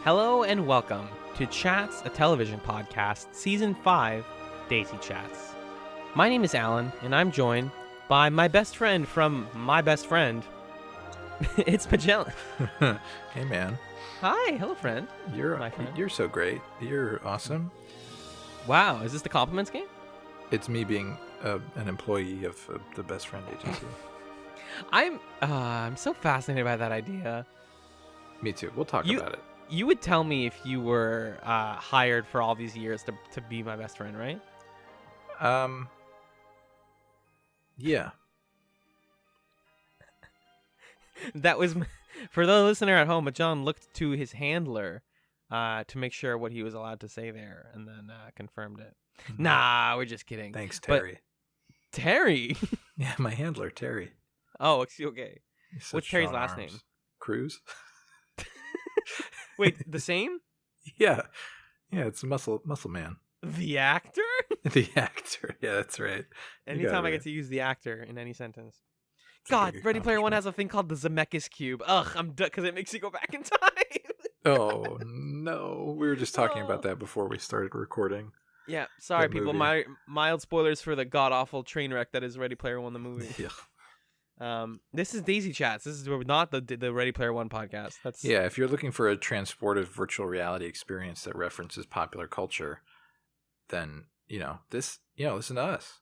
Hello and welcome to Chats, a television podcast, Season 5, DaisyChatz. My name is Alan, and I'm joined by my best friend from my best friend. It's Magellan. Hey, man. Hi, hello, friend. You're so great. You're awesome. Wow, is this the compliments game? It's me being an employee of the Best Friend Agency. I'm so fascinated by that idea. Me too. We'll talk about it. You would tell me if you were hired for all these years to be my best friend, right? Yeah. That was, for the listener at home, John looked to his handler to make sure what he was allowed to say there, and then confirmed it. Mm-hmm. Nah, we're just kidding. Thanks, Terry. But, Terry? Yeah, my handler, Terry. Oh, okay. What's Terry's last name? Cruz. Wait, the same? Yeah, it's Muscle Man. The actor? The actor. Yeah, that's right. Anytime I get to use the actor in any sentence. God, Ready Player One has a thing called the Zemeckis Cube. Ugh, I'm done because it makes you go back in time. Oh, no. We were just talking about that before we started recording. Yeah, sorry, people. My mild spoilers for the god-awful train wreck that is Ready Player One, the movie. Yeah. This is DaisyChatz. This is not the Ready Player One podcast. Yeah, if you're looking for a transportive virtual reality experience that references popular culture, then, listen to us.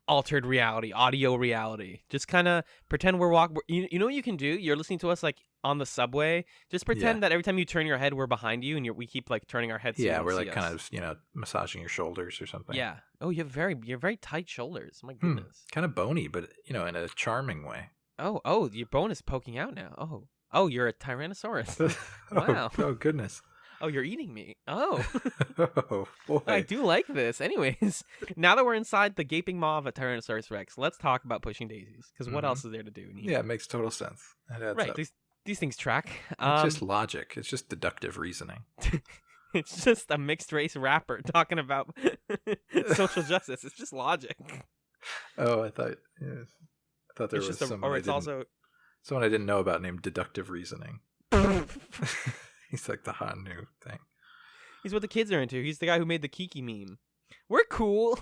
Altered reality, audio reality. Just kind of pretend we're walking. You know what you can do? You're listening to us like on the subway. Just pretend that every time you turn your head, we're behind you, and we keep like turning our heads. Yeah, we're like kind of massaging your shoulders or something. Yeah. Oh, you have very tight shoulders. My goodness. Kind of bony, but in a charming way. Oh, your bone is poking out now. Oh, you're a Tyrannosaurus. Wow. Oh goodness. Oh, you're eating me. Oh. Oh, boy. I do like this. Anyways, now that we're inside the gaping maw of a Tyrannosaurus Rex, let's talk about pushing daisies. Because what else is there to do in here? Yeah, it makes total sense. Right. Up. These things track. It's just logic. It's just deductive reasoning. It's just a mixed race rapper talking about social justice. It's just logic. Oh, I thought there was someone I didn't know about named deductive reasoning. He's like the hot new thing. He's what the kids are into. He's the guy who made the Kiki meme. We're cool.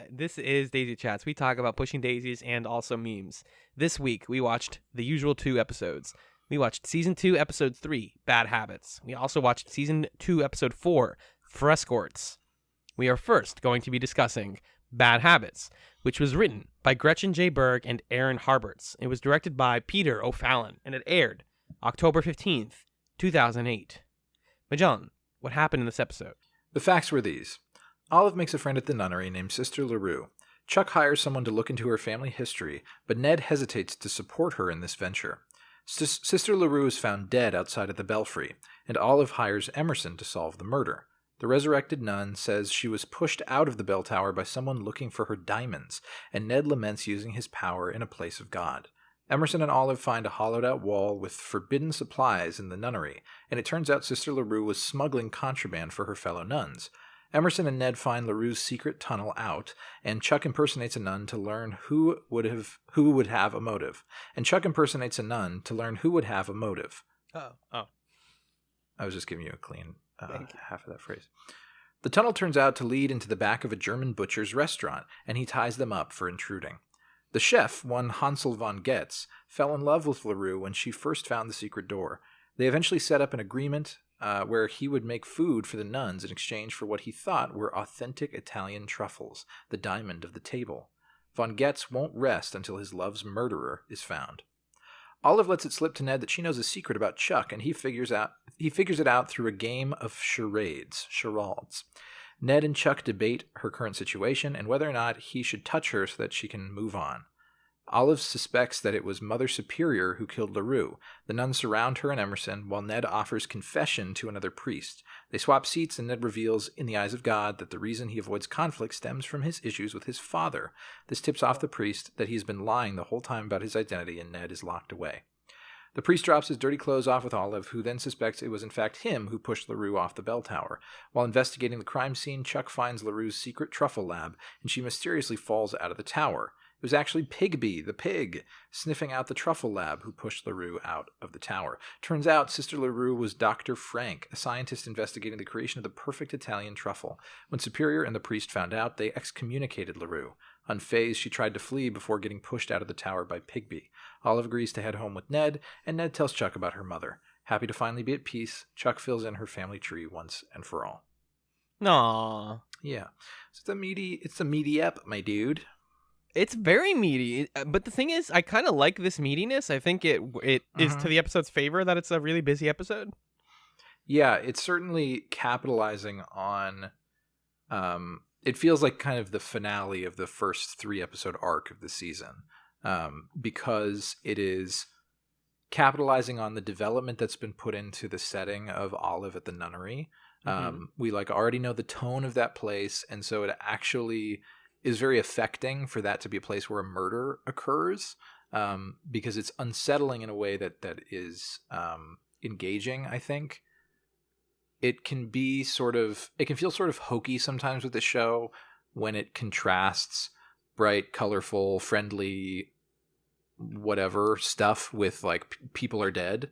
This is DaisyChatz. We talk about pushing daisies and also memes. This week, we watched the usual 2 episodes. We watched Season 2, Episode 3, Bad Habits. We also watched Season 2, Episode 4, Frescorts. We are first going to be discussing Bad Habits, which was written by Gretchen J. Berg and Aaron Harberts. It was directed by Peter O'Fallon, and it aired October 15th, 2008. Magellan, what happened in this episode? The facts were these. Olive makes a friend at the nunnery named Sister LaRue. Chuck hires someone to look into her family history, but Ned hesitates to support her in this venture. Sister LaRue is found dead outside of the belfry, and Olive hires Emerson to solve the murder. The resurrected nun says she was pushed out of the bell tower by someone looking for her diamonds, and Ned laments using his power in a place of God. Emerson and Olive find a hollowed-out wall with forbidden supplies in the nunnery, and it turns out Sister LaRue was smuggling contraband for her fellow nuns. Emerson and Ned find LaRue's secret tunnel out, and Chuck impersonates a nun to learn who would have a motive. Oh. I was just giving you a clean half of that phrase. The tunnel turns out to lead into the back of a German butcher's restaurant, and he ties them up for intruding. The chef, one Hansel von Getz, fell in love with LaRue when she first found the secret door. They eventually set up an agreement where he would make food for the nuns in exchange for what he thought were authentic Italian truffles, the diamond of the table. Von Getz won't rest until his love's murderer is found. Olive lets it slip to Ned that she knows a secret about Chuck, and he figures it out through a game of charades. Ned and Chuck debate her current situation and whether or not he should touch her so that she can move on. Olive suspects that it was Mother Superior who killed LaRue. The nuns surround her and Emerson, while Ned offers confession to another priest. They swap seats, and Ned reveals, in the eyes of God, that the reason he avoids conflict stems from his issues with his father. This tips off the priest that he's been lying the whole time about his identity, and Ned is locked away. The priest drops his dirty clothes off with Olive, who then suspects it was in fact him who pushed LaRue off the bell tower. While investigating the crime scene, Chuck finds LaRue's secret truffle lab, and she mysteriously falls out of the tower. It was actually Pigby, the pig, sniffing out the truffle lab who pushed LaRue out of the tower. Turns out Sister LaRue was Dr. Frank, a scientist investigating the creation of the perfect Italian truffle. When Superior and the priest found out, they excommunicated LaRue. Unfazed, she tried to flee before getting pushed out of the tower by Pigby. Olive agrees to head home with Ned, and Ned tells Chuck about her mother. Happy to finally be at peace, Chuck fills in her family tree once and for all. Aww. Yeah. So it's a meaty ep, my dude. It's very meaty, but the thing is, I kind of like this meatiness. I think it is to the episode's favor that it's a really busy episode. Yeah, it's certainly capitalizing on... it feels like kind of the finale of the first 3-episode arc of the season, because it is capitalizing on the development that's been put into the setting of Olive at the nunnery. We already know the tone of that place, and so it actually is very affecting for that to be a place where a murder occurs, because it's unsettling in a way that is engaging, I think. It can feel sort of hokey sometimes with the show when it contrasts bright, colorful, friendly, whatever stuff with people are dead.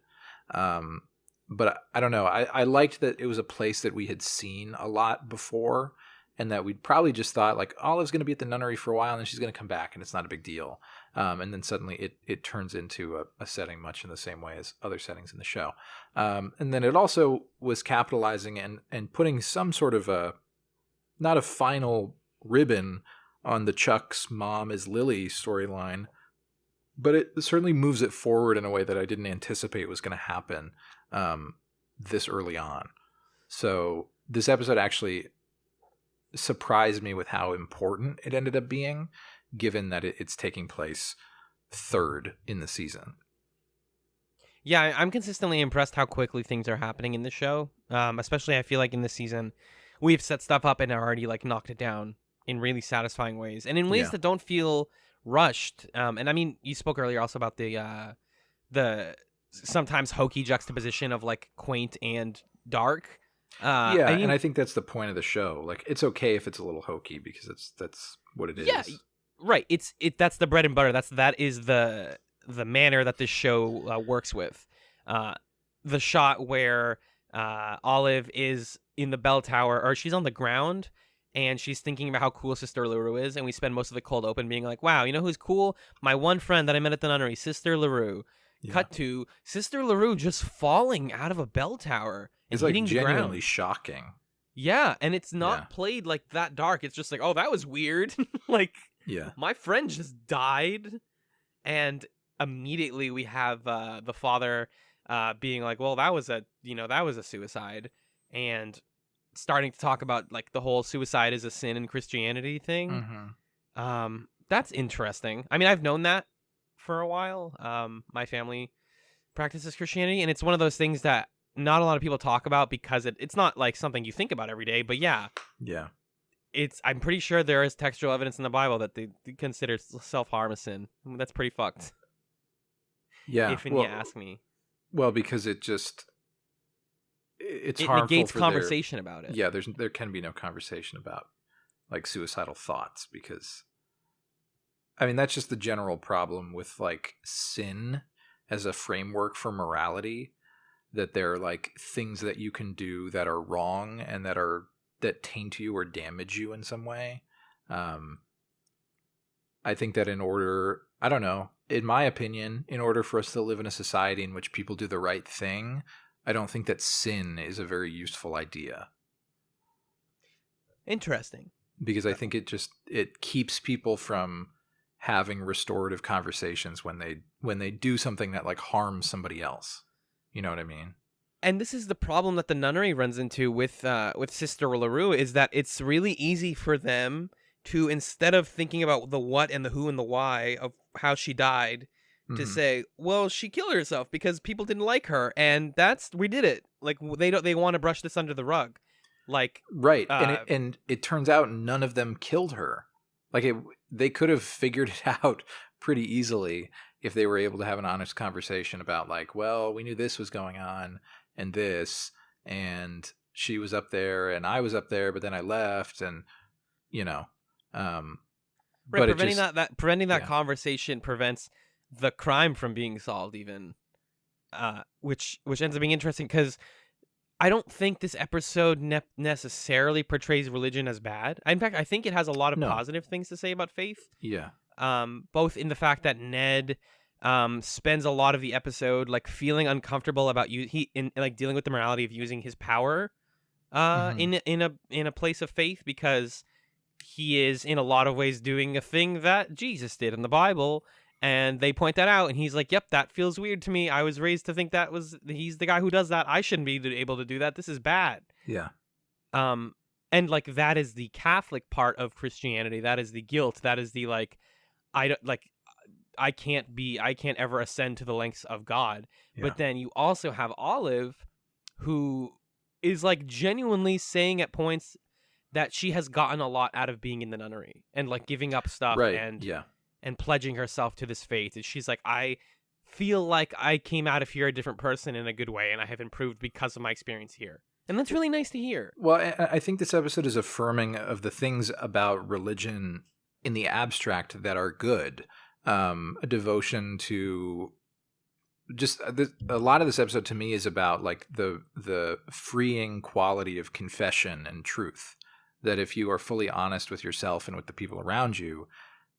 But I don't know. I liked that it was a place that we had seen a lot before, and that we'd probably just thought Olive's going to be at the nunnery for a while and then she's going to come back and it's not a big deal. And then suddenly it turns into a setting much in the same way as other settings in the show. And then it also was capitalizing and putting some sort of not a final ribbon on the Chuck's mom is Lily storyline, but it certainly moves it forward in a way that I didn't anticipate was going to happen this early on. So this episode actually surprised me with how important it ended up being, given that it's taking place third in the season. Yeah, I'm consistently impressed how quickly things are happening in the show. Especially I feel like in this season, we've set stuff up and already knocked it down in really satisfying ways, and in ways that don't feel rushed. And I mean, you spoke earlier also about the sometimes hokey juxtaposition of quaint and dark. And I think that's the point of the show. It's okay if it's a little hokey because that's what it is. Yeah, right. That's the bread and butter. That is the manner that this show works with. The shot where Olive is in the bell tower, or she's on the ground, and she's thinking about how cool Sister LaRue is, and we spend most of the cold open being like, wow, you know who's cool? My one friend that I met at the nunnery, Sister LaRue. Yeah. Cut to Sister LaRue just falling out of a bell tower. It's genuinely shocking. Yeah, and it's not played that dark. It's just oh, that was weird. My friend just died, and immediately we have the father being well, that was a suicide, and starting to talk about the whole suicide is a sin in Christianity thing. That's interesting. I mean, I've known that for a while. My family practices Christianity, and it's one of those things that not a lot of people talk about because it's not something you think about every day. But I'm pretty sure there is textual evidence in the Bible that they consider self-harm a sin. That's pretty fucked. Yeah, if you ask me. Well, because it harmful negates for conversation about it. Yeah, there can be no conversation about suicidal thoughts, because I mean that's just the general problem with sin as a framework for morality, that there are things that you can do that are wrong and that taint you or damage you in some way. I think that in my opinion, in order for us to live in a society in which people do the right thing, I don't think that sin is a very useful idea. Interesting. Because I think it keeps people from having restorative conversations when they do something that harms somebody else. You know what I mean? And this is the problem that the nunnery runs into with Sister LaRue, is that it's really easy for them to, instead of thinking about the what and the who and the why of how she died, to say, well, she killed herself because people didn't like her, and we did it. They want to brush this under the rug. Right. And it turns out none of them killed her. They could have figured it out pretty easily if they were able to have an honest conversation about well, we knew this was going on and this, and she was up there and I was up there, but then I left, and Right, but preventing that yeah. conversation prevents the crime from being solved, even, which ends up being interesting because I don't think this episode necessarily portrays religion as bad. In fact, I think it has a lot of No. positive things to say about faith. Yeah. Both in the fact that Ned spends a lot of the episode like feeling uncomfortable about like dealing with the morality of using his power in a place of faith, because he is in a lot of ways doing a thing that Jesus did in the Bible, and they point that out, and he's like, yep, that feels weird to me. I was raised to think he's the guy who does that. I shouldn't be able to do that. This is bad. Yeah. And like that is the Catholic part of Christianity. That is the guilt. That is the like, I can't ever ascend to the lengths of God. Yeah. But then you also have Olive, who is like genuinely saying at points that she has gotten a lot out of being in the nunnery and like giving up stuff and pledging herself to this faith. And she's like, I feel like I came out of here a different person in a good way, and I have improved because of my experience here. And that's really nice to hear. Well, I think this episode is affirming of the things about religion in the abstract that are good. A devotion to just a lot of this episode to me is about like the freeing quality of confession and truth. That if you are fully honest with yourself and with the people around you,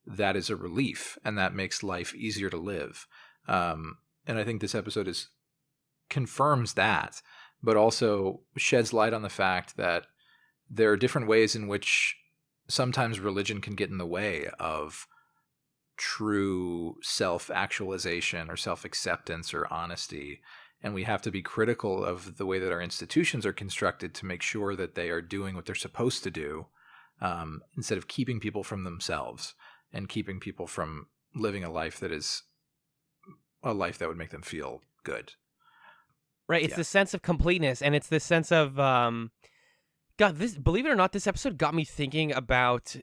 that is a relief, and that makes life easier to live. And I think this episode confirms that, but also sheds light on the fact that there are different ways in which sometimes religion can get in the way of true self-actualization or self-acceptance or honesty. And we have to be critical of the way that our institutions are constructed to make sure that they are doing what they're supposed to do, instead of keeping people from themselves and keeping people from living a life that is a life that would make them feel good. Right. It's the sense of completeness, and it's this sense of God, believe it or not, this episode got me thinking about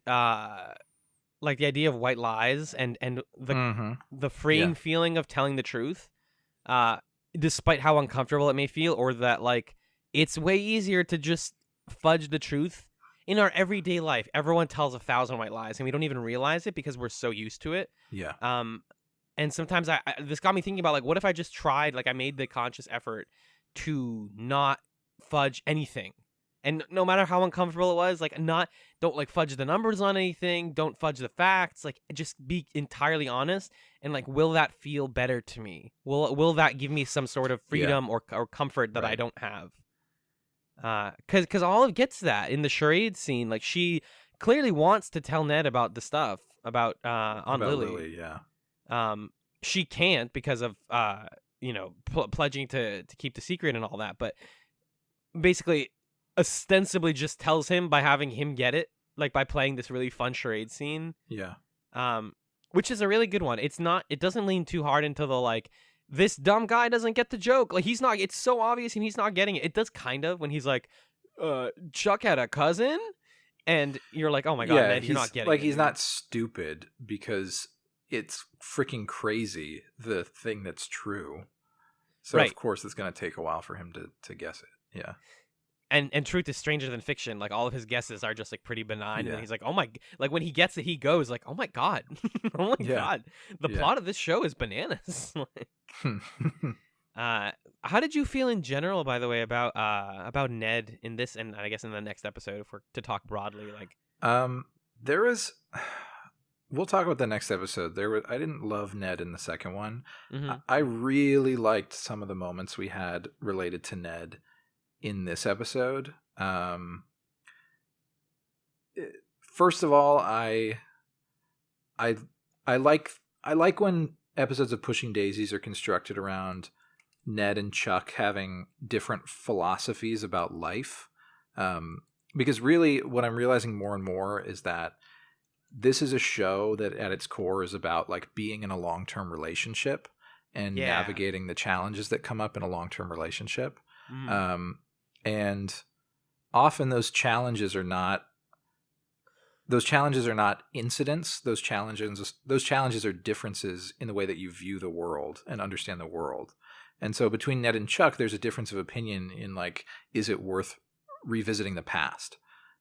like the idea of white lies and the freeing feeling of telling the truth. Despite how uncomfortable it may feel, or that like it's way easier to just fudge the truth in our everyday life. Everyone tells 1,000 white lies, and we don't even realize it because we're so used to it. Yeah. And sometimes this got me thinking about like, what if I just tried, like I made the conscious effort to not fudge anything, and no matter how uncomfortable it was, like don't like fudge the numbers on anything, don't fudge the facts, like just be entirely honest. And like, will that feel better to me? Will that give me some sort of freedom or comfort that I don't have? Because Olive gets that in the charade scene. Like, she clearly wants to tell Ned about the stuff about Aunt Lily. She can't because of pledging to keep the secret and all that. But basically, ostensibly just tells him by having him get it, like by playing this really fun charade scene. Yeah. Which is a really good one. It doesn't lean too hard into the like, this dumb guy doesn't get the joke. Like, it's so obvious and he's not getting it. It does kind of when he's like, Chuck had a cousin, and you're like, oh my god, Ned, you're not getting it. Like, he's not stupid because it's freaking crazy, the thing that's true. So of course it's going to take a while for him to guess it. Yeah. And truth is stranger than fiction. Like, all of his guesses are just like pretty benign. And he's like, oh my, like when he gets it, he goes like, oh my god, oh my god, the plot of this show is bananas. How did you feel in general, by the way, about Ned in this, and I guess in the next episode, if we're to talk broadly? Like, there was. We'll talk about the next episode. I didn't love Ned in the second one. Mm-hmm. I really liked some of the moments we had related to Ned in this episode. First of all, I like when episodes of Pushing Daisies are constructed around Ned and Chuck having different philosophies about life. Because really what I'm realizing more and more is that this is a show that at its core is about like being in a long-term relationship and navigating the challenges that come up in a long-term relationship. And often those challenges are not incidents. Those challenges are differences in the way that you view the world and understand the world. And so between Ned and Chuck, there's a difference of opinion in like, is it worth revisiting the past?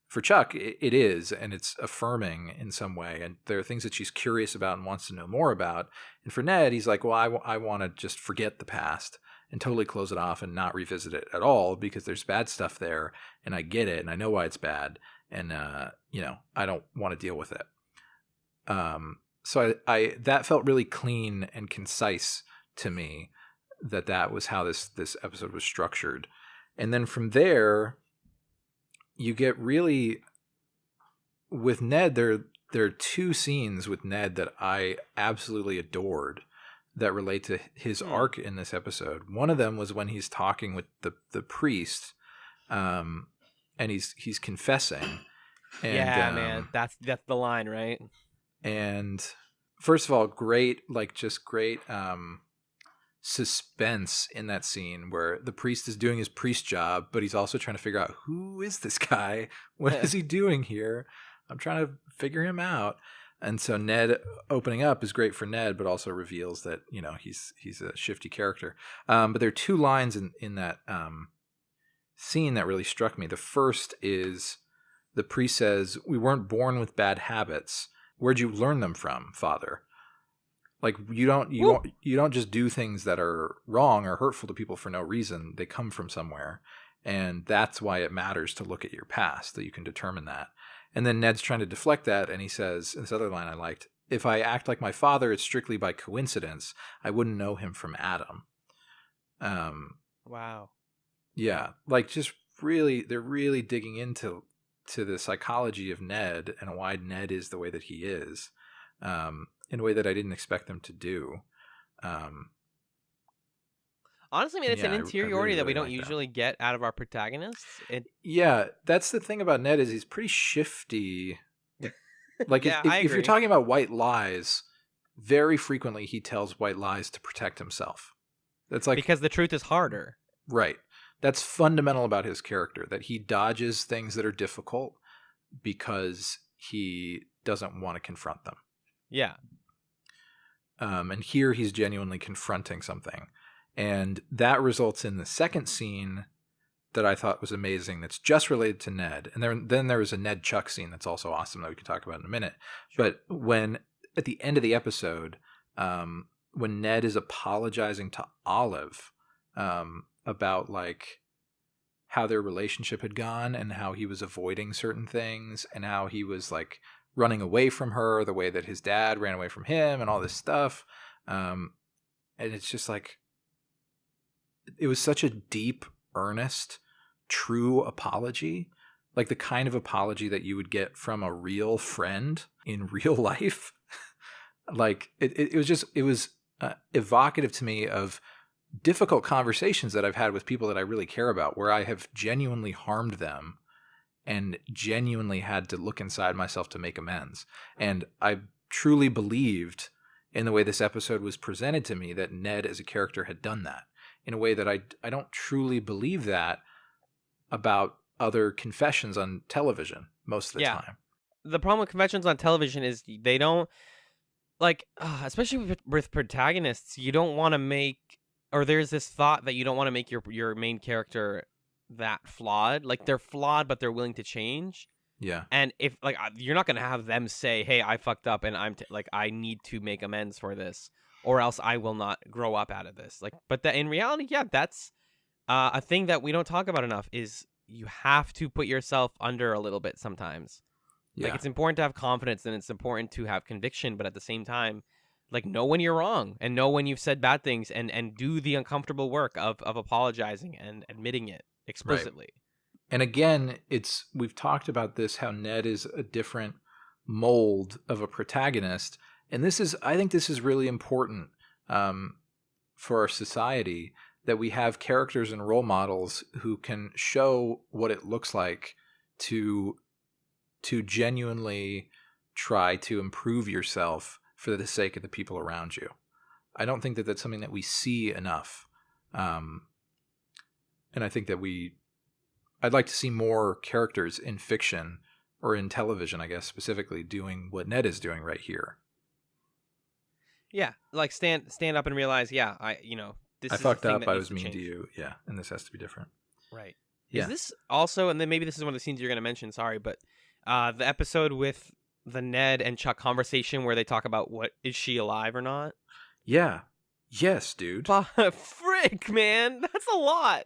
for Chuck, it is, and it's affirming in some way. And there are things that she's curious about and wants to know more about. And for Ned, he's like, well, I want to just forget the past and totally close it off and not revisit it at all because there's bad stuff there, and I get it, and I know why it's bad, and I don't want to deal with it. So I that felt really clean and concise to me. That was how this episode was structured, and then from there. You get really with Ned. There are two scenes with Ned that I absolutely adored that relate to his arc in this episode. One of them was when he's talking with the priest, and he's confessing. And, yeah, man, that's the line, right? And first of all, great suspense in that scene where the priest is doing his priest job, but he's also trying to figure out, who is this guy? What is he doing here? I'm trying to figure him out. And so Ned opening up is great for Ned, but also reveals that, he's a shifty character. But there are two lines in that scene that really struck me. The first is the priest says, "We weren't born with bad habits. Where'd you learn them from, Father?" Like you don't just do things that are wrong or hurtful to people for no reason. They come from somewhere, and that's why it matters to look at your past, that you can determine that. And then Ned's trying to deflect that, and he says, this other line I liked, "If I act like my father, it's strictly by coincidence. I wouldn't know him from Adam." Wow. Yeah, like just really, they're really digging into the psychology of Ned and why Ned is the way that he is. In a way that I didn't expect them to do. Honestly, man, it's an interiority that we don't like usually get out of our protagonists. Yeah, that's the thing about Ned is he's pretty shifty. Like yeah, if you're talking about white lies, very frequently he tells white lies to protect himself. That's like because the truth is harder. Right. That's fundamental about his character, that he dodges things that are difficult because he doesn't want to confront them. Yeah. And here he's genuinely confronting something. And that results in the second scene that I thought was amazing that's just related to Ned. And then there was a Ned Chuck scene that's also awesome that we can talk about in a minute. Sure. But when, at the end of the episode, when Ned is apologizing to Olive about like how their relationship had gone and how he was avoiding certain things and how he was like running away from her the way that his dad ran away from him and all this stuff. And it's just like, it was such a deep, earnest, true apology, like the kind of apology that you would get from a real friend in real life. Like it was evocative to me of difficult conversations that I've had with people that I really care about, where I have genuinely harmed them and genuinely had to look inside myself to make amends. And I truly believed in the way this episode was presented to me that Ned as a character had done that in a way that I don't truly believe that about other confessions on television most of the time. The problem with confessions on television is they don't, like, especially with protagonists, you don't want to make, or there's this thought that you don't want to make your main character that flawed. Like, they're flawed, but they're willing to change. Yeah. And if like you're not gonna have them say, "Hey, I fucked up, and I need to make amends for this, or else I will not grow up out of this." Like, but that in reality, yeah, that's a thing that we don't talk about enough. Is you have to put yourself under a little bit sometimes. Yeah. Like, it's important to have confidence and it's important to have conviction, but at the same time, like, know when you're wrong and know when you've said bad things and do the uncomfortable work of apologizing and admitting it explicitly. Right. And again, we've talked about this, how Ned is a different mold of a protagonist. And I think this is really important for our society, that we have characters and role models who can show what it looks like to genuinely try to improve yourself for the sake of the people around you. I don't think that that's something that we see enough. And I think that I'd like to see more characters in fiction or in television, I guess, specifically doing what Ned is doing right here. Yeah, like stand up and realize, I fucked up, I was mean to you. Yeah, and this has to be different. Right. Yeah. Is this also, and then maybe this is one of the scenes you're going to mention, sorry, but the episode with the Ned and Chuck conversation where they talk about is she alive or not? Yeah. Yes, dude. Frick, man. That's a lot.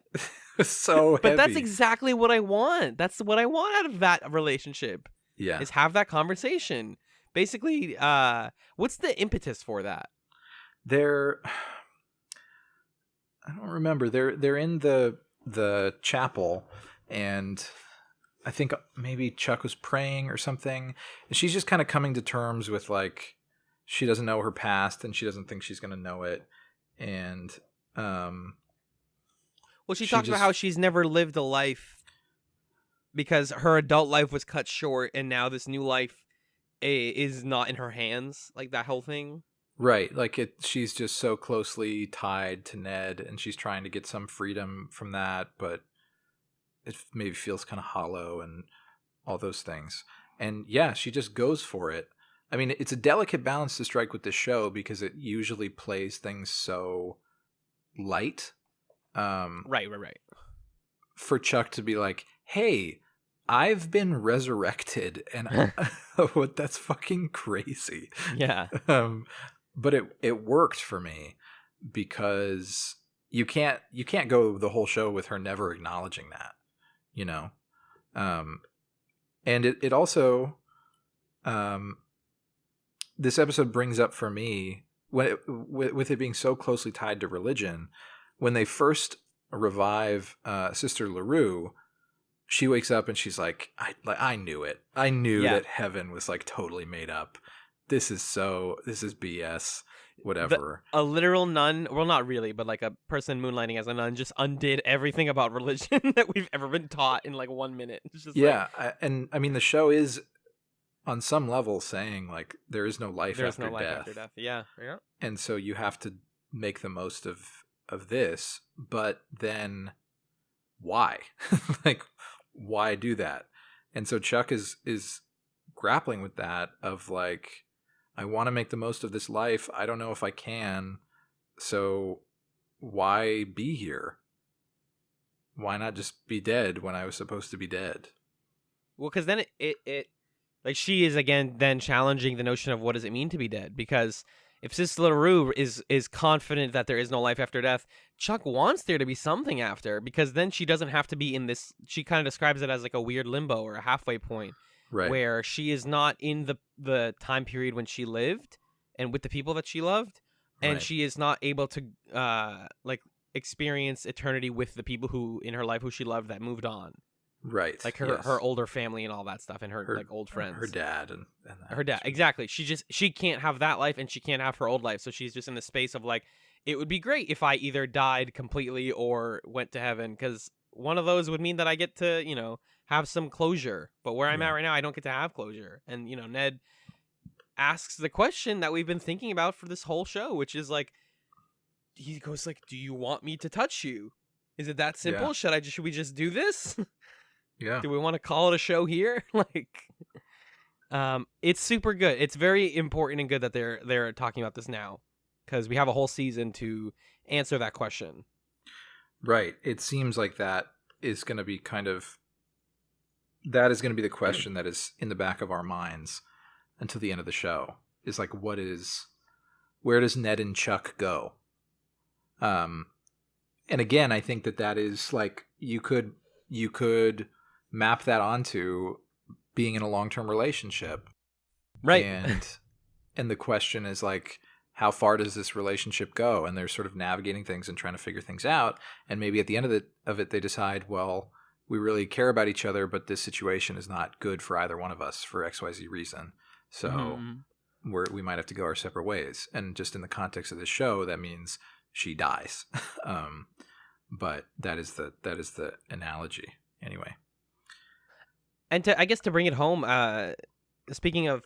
So heavy. But that's exactly what I want. That's what I want out of that relationship. Yeah. Is have that conversation. Basically, what's the impetus for that? I don't remember. They're in the chapel, and I think maybe Chuck was praying or something. And she's just kind of coming to terms with, like, she doesn't know her past and she doesn't think she's going to know it. And well, she talks about how she's never lived a life because her adult life was cut short, and now this new life is not in her hands, like that whole thing. Right, like she's just so closely tied to Ned, and she's trying to get some freedom from that, but it maybe feels kind of hollow and all those things. And yeah, she just goes for it. I mean, it's a delicate balance to strike with this show because it usually plays things so light. Right. For Chuck to be like, hey, I've been resurrected, and that's fucking crazy. Yeah. But it worked for me because you can't go the whole show with her never acknowledging that, you know. And it also this episode brings up for me with it being so closely tied to religion. When they first revive Sister LaRue, she wakes up and she's like, I knew it. I knew that heaven was like totally made up. This is BS. Whatever. A literal nun, well, not really, but like a person moonlighting as a nun just undid everything about religion that we've ever been taught in like 1 minute. It's just and I mean the show is on some level saying like there is no life after death. Yeah. And so you have to make the most of this, but then why? Like, why do that? And so Chuck is grappling with that of like, I want to make the most of this life. I don't know if I can. So why be here? Why not just be dead when I was supposed to be dead? Well, because then it like she is again then challenging the notion of what does it mean to be dead? Because if Sister LaRue is confident that there is no life after death, Chuck wants there to be something after, because then she doesn't have to be in this. She kind of describes it as like a weird limbo or a halfway point, right, where she is not in the time period when she lived and with the people that she loved, and right, she is not able to like experience eternity with the people who in her life who she loved that moved on. Right. Like her older family and all that stuff, and her like old friends. Her dad and her dad. Exactly. She can't have that life, and she can't have her old life. So she's just in the space of like, it would be great if I either died completely or went to heaven, because one of those would mean that I get to, you know, have some closure. But where I'm at right now, I don't get to have closure. And, you know, Ned asks the question that we've been thinking about for this whole show, which is like, he goes like, do you want me to touch you? Is it that simple? Yeah. Should we just do this? Yeah. Do we want to call it a show here? Like, it's super good. It's very important and good that they're talking about this now, because we have a whole season to answer that question. Right. It seems like that is going to be the question that is in the back of our minds until the end of the show. Is like, where does Ned and Chuck go? And again, I think that is like, you could map that onto being in a long-term relationship. Right. And the question is like, how far does this relationship go? And they're sort of navigating things and trying to figure things out. And maybe at the end of it, they decide, well, we really care about each other, but this situation is not good for either one of us for XYZ reason. So we might have to go our separate ways. And just in the context of the show, that means she dies. But that is the analogy anyway. And I guess to bring it home, speaking of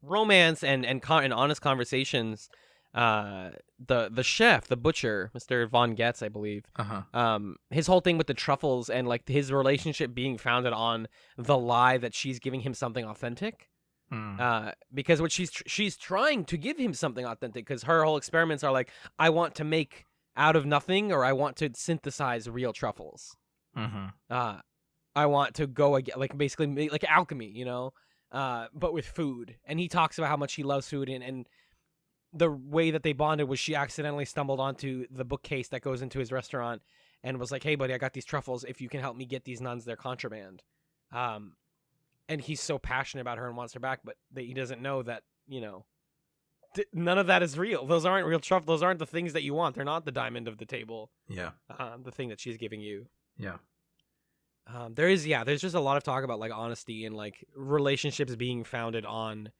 romance and honest conversations, the chef, the butcher, Mr. Von Getz, I believe, his whole thing with the truffles and like his relationship being founded on the lie that she's giving him something authentic. Because what she's trying to give him something authentic, because her whole experiments are like, I want to make out of nothing, or I want to synthesize real truffles. Mm-hmm. I want to go again, like basically like alchemy, you know, but with food. And he talks about how much he loves food, and the way that they bonded was she accidentally stumbled onto the bookcase that goes into his restaurant and was like, "Hey, buddy, I got these truffles. If you can help me get these nuns, they're contraband." And he's so passionate about her and wants her back, but he doesn't know that, you know, none of that is real. Those aren't real truffles. Those aren't the things that you want. They're not the diamond of the table. Yeah. The thing that she's giving you. Yeah. There's just a lot of talk about like honesty and like relationships being founded on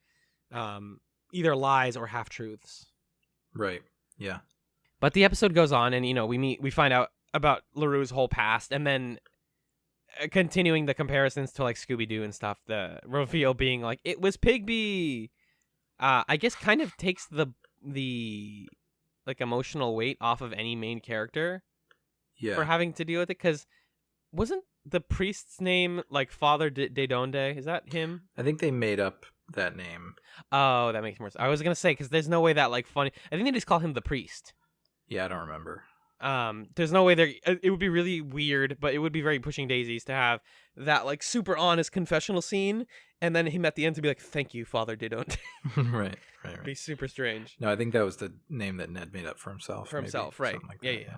either lies or half truths. Right. Yeah. But the episode goes on, and you know, we find out about LaRue's whole past, and then continuing the comparisons to like Scooby-Doo and stuff, the reveal being like it was Pigby. I guess kind of takes the like emotional weight off of any main character. Yeah. For having to deal with it, because wasn't the priest's name like Father de Donde? Is that him? I think they made up that name. Oh, that makes more sense. I was gonna say, because there's no way that like funny. I think they just call him the priest. Yeah, I don't remember. There's no way there. It would be really weird, but it would be very Pushing Daisies to have that like super honest confessional scene, and then him at the end to be like, "Thank you, Father de Donde." Right. Be super strange. No, I think that was the name that Ned made up for himself. For himself, right? Like yeah.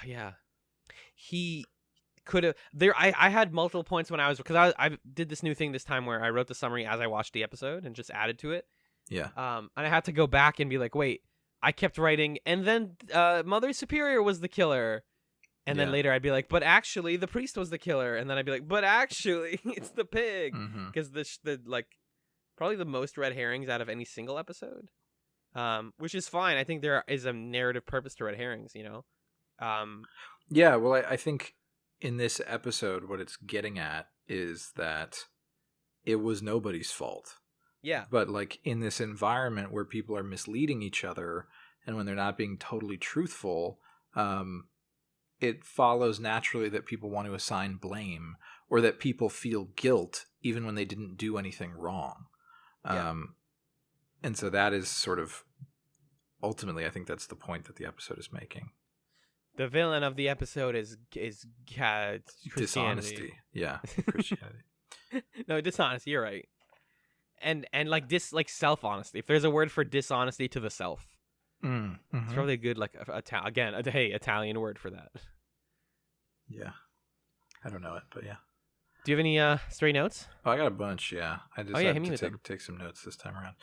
Yeah. He could have there. I had multiple points when because I did this new thing this time where I wrote the summary as I watched the episode and just added to it. Yeah. And I had to go back and be like, wait, I kept writing, and then Mother Superior was the killer, and then later I'd be like, but actually the priest was the killer, and then I'd be like, but actually it's the pig, because the like probably the most red herrings out of any single episode, which is fine. I think there is a narrative purpose to red herrings, you know. Yeah, well, I think in this episode, what it's getting at is that it was nobody's fault. Yeah. But like in this environment where people are misleading each other and when they're not being totally truthful, it follows naturally that people want to assign blame or that people feel guilt even when they didn't do anything wrong. Yeah. And so that is sort of ultimately, I think that's the point that the episode is making. The villain of the episode is dishonesty. Yeah, Christianity. No, dishonesty. You're right. And like self honesty. If there's a word for dishonesty to the self, it's probably a good like Italian word for that. Yeah, I don't know it, but yeah. Do you have any stray notes? Oh, I got a bunch. Yeah, I just hit have me to with take some notes this time around.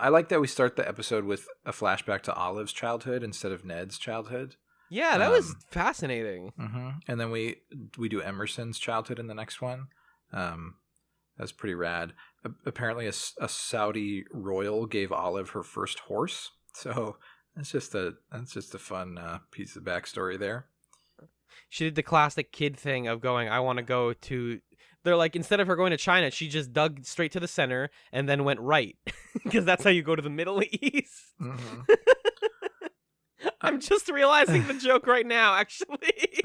I like that we start the episode with a flashback to Olive's childhood instead of Ned's childhood. Yeah, that was fascinating. And then we do Emerson's childhood in the next one. That's pretty rad. Apparently, a Saudi royal gave Olive her first horse. So that's just a fun piece of backstory there. She did the classic kid thing of going, I want to go to. They're like, instead of her going to China, she just dug straight to the center and then went right, because that's how you go to the Middle East. I'm just realizing the joke right now, actually.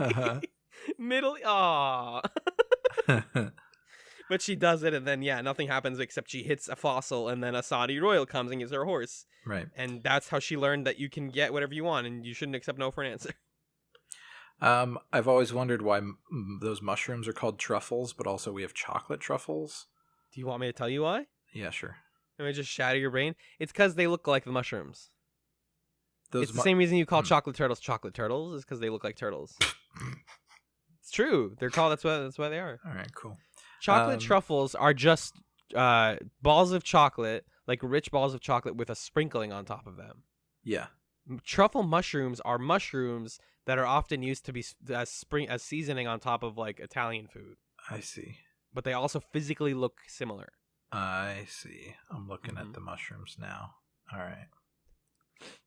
But she does it, and then, nothing happens except she hits a fossil, and then a Saudi royal comes and gives her a horse. Right. And that's how she learned that you can get whatever you want, and you shouldn't accept no for an answer. I've always wondered why those mushrooms are called truffles, but also we have chocolate truffles. Do you want me to tell you why? Yeah, sure. Let me just shatter your brain. It's because they look like the mushrooms. It's the same reason you call chocolate turtles is because they look like turtles. It's true. They're called. That's why they are. All right, cool. Chocolate truffles are just balls of chocolate, like rich balls of chocolate with a sprinkling on top of them. Yeah. Truffle mushrooms are mushrooms that are often used to be as seasoning on top of like Italian food. I see. But they also physically look similar. I see. I'm looking at the mushrooms now. All right.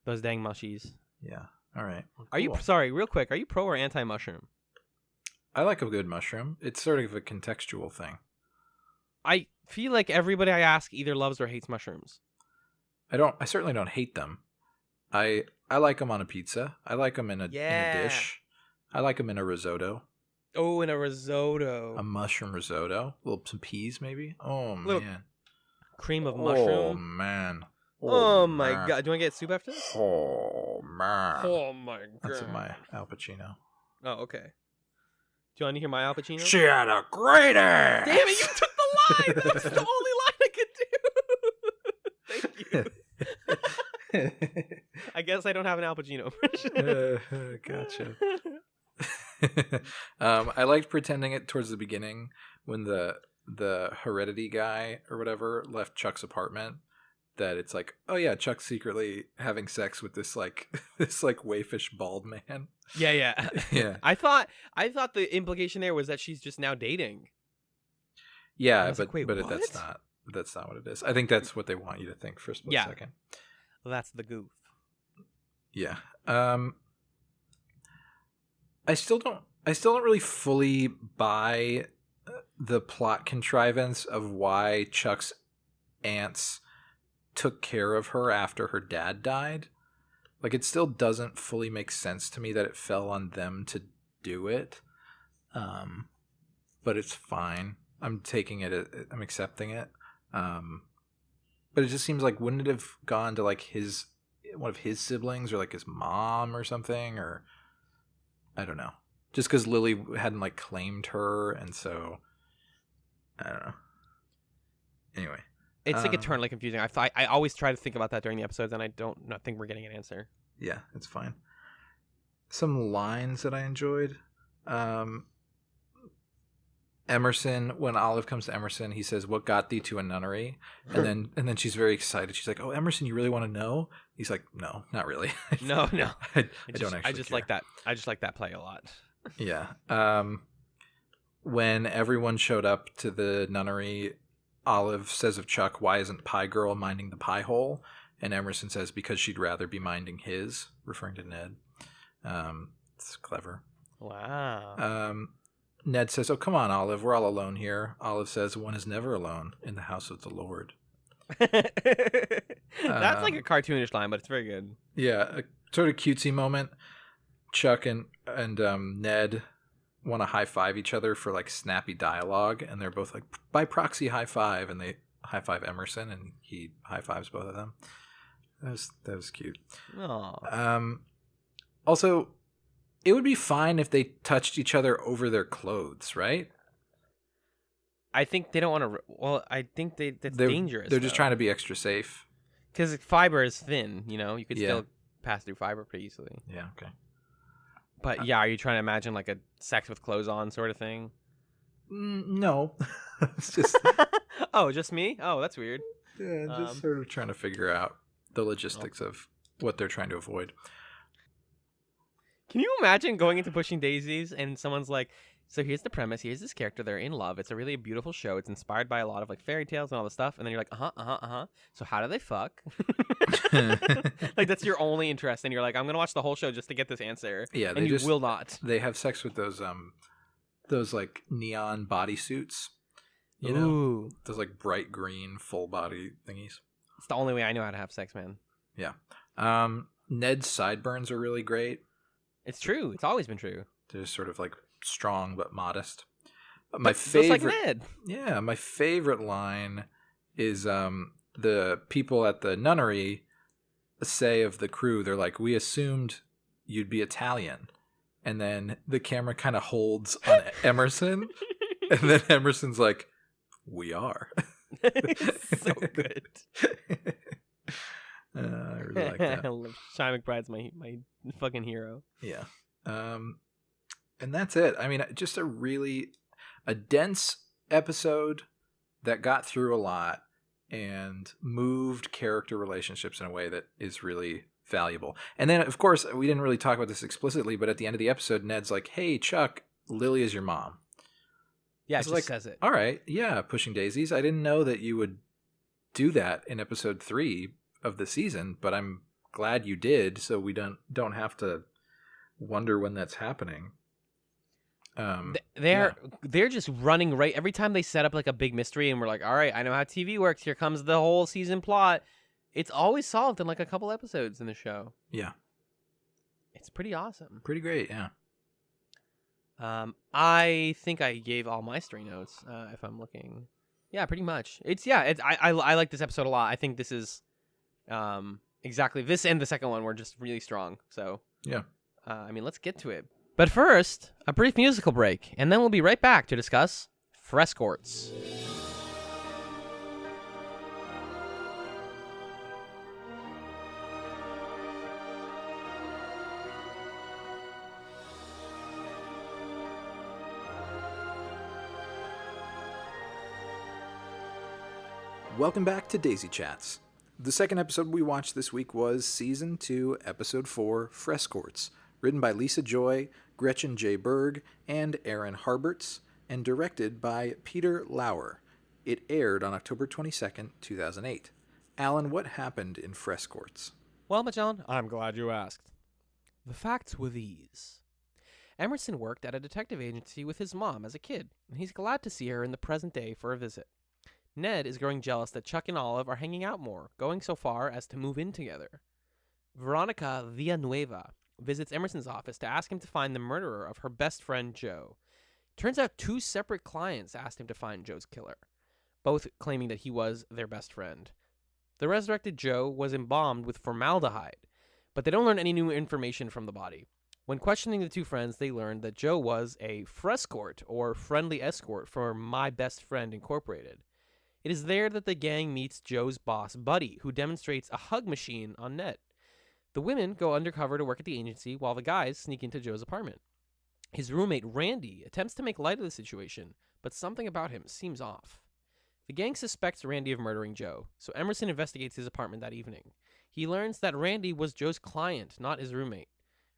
Those dang mushies. Yeah. All right. Well, cool. Real quick, are you pro or anti-mushroom? I like a good mushroom. It's sort of a contextual thing. I feel like everybody I ask either loves or hates mushrooms. I certainly don't hate them. I like them on a pizza. I like them in a dish. I like them in a risotto. Oh, in a risotto. A mushroom risotto. Some peas maybe. Oh, man. Cream of mushroom. Oh, man. Oh my God. Do you want to get soup after this? Oh, man. Oh, my God. That's my Al Pacino. Oh, okay. Do you want to hear my Al Pacino? She had a great ass. Damn it, you took the line! That was the only line I could do! Thank you. I guess I don't have an Al Pacino impression. Gotcha. I liked pretending it towards the beginning when the Heredity guy or whatever left Chuck's apartment, that it's like, oh yeah, Chuck's secretly having sex with this waifish bald man. Yeah. I thought the implication there was that she's just now dating. Yeah, but that's not what it is. I think that's what they want you to think for a split second. Well, that's the goof. Yeah. I still don't really fully buy the plot contrivance of why Chuck's aunts took care of her after her dad died. Like, it still doesn't fully make sense to me that it fell on them to do it. But it's fine. I'm taking it. I'm accepting it. But it just seems like, wouldn't it have gone to like one of his siblings or like his mom or something? Or I don't know. Just because Lily hadn't like claimed her, and so I don't know. Anyway, it's like eternally confusing. I always try to think about that during the episodes, and I don't think we're getting an answer. Yeah, it's fine. Some lines that I enjoyed. Emerson, when Olive comes to Emerson, he says, "What got thee to a nunnery?" And then she's very excited. She's like, "Oh, Emerson, you really want to know?" He's like, "No, not really." No. I don't actually. I just care. like that. I just like that play a lot. Yeah. When everyone showed up to the nunnery, Olive says of Chuck, "Why isn't Pie Girl minding the pie hole?" And Emerson says, "Because she'd rather be minding his," referring to Ned. It's clever. Wow. Ned says, "Oh, come on, Olive. We're all alone here." Olive says, "One is never alone in the house of the Lord." That's like a cartoonish line, but it's very good. Yeah, a sort of cutesy moment. Chuck and Ned want to high five each other for like snappy dialogue, and they're both like, by proxy high five, and they high five Emerson, and he high fives both of them. That was cute. Aww. Also, it would be fine if they touched each other over their clothes, right? I think they don't want to. Well, I think that's dangerous. They're just trying to be extra safe. Because fiber is thin, you could still pass through fiber pretty easily. Yeah, okay. But yeah, are you trying to imagine like a sex with clothes on sort of thing? No. It's just... Oh, just me? Oh, that's weird. Yeah, just sort of trying to figure out the logistics of what they're trying to avoid. Can you imagine going into Pushing Daisies and someone's like, so here's the premise, here's this character, they're in love, it's a really beautiful show, it's inspired by a lot of like fairy tales and all this stuff, and then you're like, so how do they fuck? Like, that's your only interest, and you're like, I'm gonna watch the whole show just to get this answer. Yeah, and you will not. They have sex with those like neon bodysuits. Ooh. Those like bright green full body thingies. It's the only way I know how to have sex, man. Yeah. Ned's sideburns are really great. It's true. It's always been true. They're just sort of like strong but modest. Just like Ned. Yeah, my favorite line is the people at the nunnery say of the crew, they're like, "We assumed you'd be Italian," and then the camera kind of holds on Emerson, and then Emerson's like, "We are." So good. I really like that. Shia McBride's my fucking hero. Yeah. And that's it. I mean, just a dense episode that got through a lot and moved character relationships in a way that is really valuable. And then, of course, we didn't really talk about this explicitly, but at the end of the episode, Ned's like, "Hey, Chuck, Lily is your mom." Yeah, it just says it. All right. Yeah, Pushing Daisies. I didn't know that you would do that in episode 3 of the season, but I'm glad you did, so we don't have to wonder when that's happening. They're just running right every time they set up like a big mystery, and we're like, all right, I know how TV works. Here comes the whole season plot. It's always solved in like a couple episodes in the show. Yeah, it's pretty awesome. Pretty great. Yeah. I think I gave all my stray notes. If I'm looking, yeah, pretty much. I like this episode a lot. I think this is, exactly this and the second one were just really strong. So yeah. I mean, let's get to it. But first, a brief musical break, and then we'll be right back to discuss Frescorts. Welcome back to DaisyChatz. The second episode we watched this week was Season 2, Episode 4, Frescorts, written by Lisa Joy, Gretchen J. Berg, and Aaron Harberts, and directed by Peter Lauer. It aired on October 22nd, 2008. Alan, what happened in Frescorts? Well, Magellan, I'm glad you asked. The facts were these. Emerson worked at a detective agency with his mom as a kid, and he's glad to see her in the present day for a visit. Ned is growing jealous that Chuck and Olive are hanging out more, going so far as to move in together. Veronica Villanueva visits Emerson's office to ask him to find the murderer of her best friend Joe. Turns out 2 separate clients asked him to find Joe's killer, both claiming that he was their best friend. The resurrected Joe was embalmed with formaldehyde, but they don't learn any new information from the body. When questioning the 2 friends, they learned that Joe was a Frescort, or friendly escort, for My Best Friend Incorporated. It is there that the gang meets Joe's boss, Buddy, who demonstrates a hug machine on Ned. The women go undercover to work at the agency, while the guys sneak into Joe's apartment. His roommate, Randy, attempts to make light of the situation, but something about him seems off. The gang suspects Randy of murdering Joe, so Emerson investigates his apartment that evening. He learns that Randy was Joe's client, not his roommate.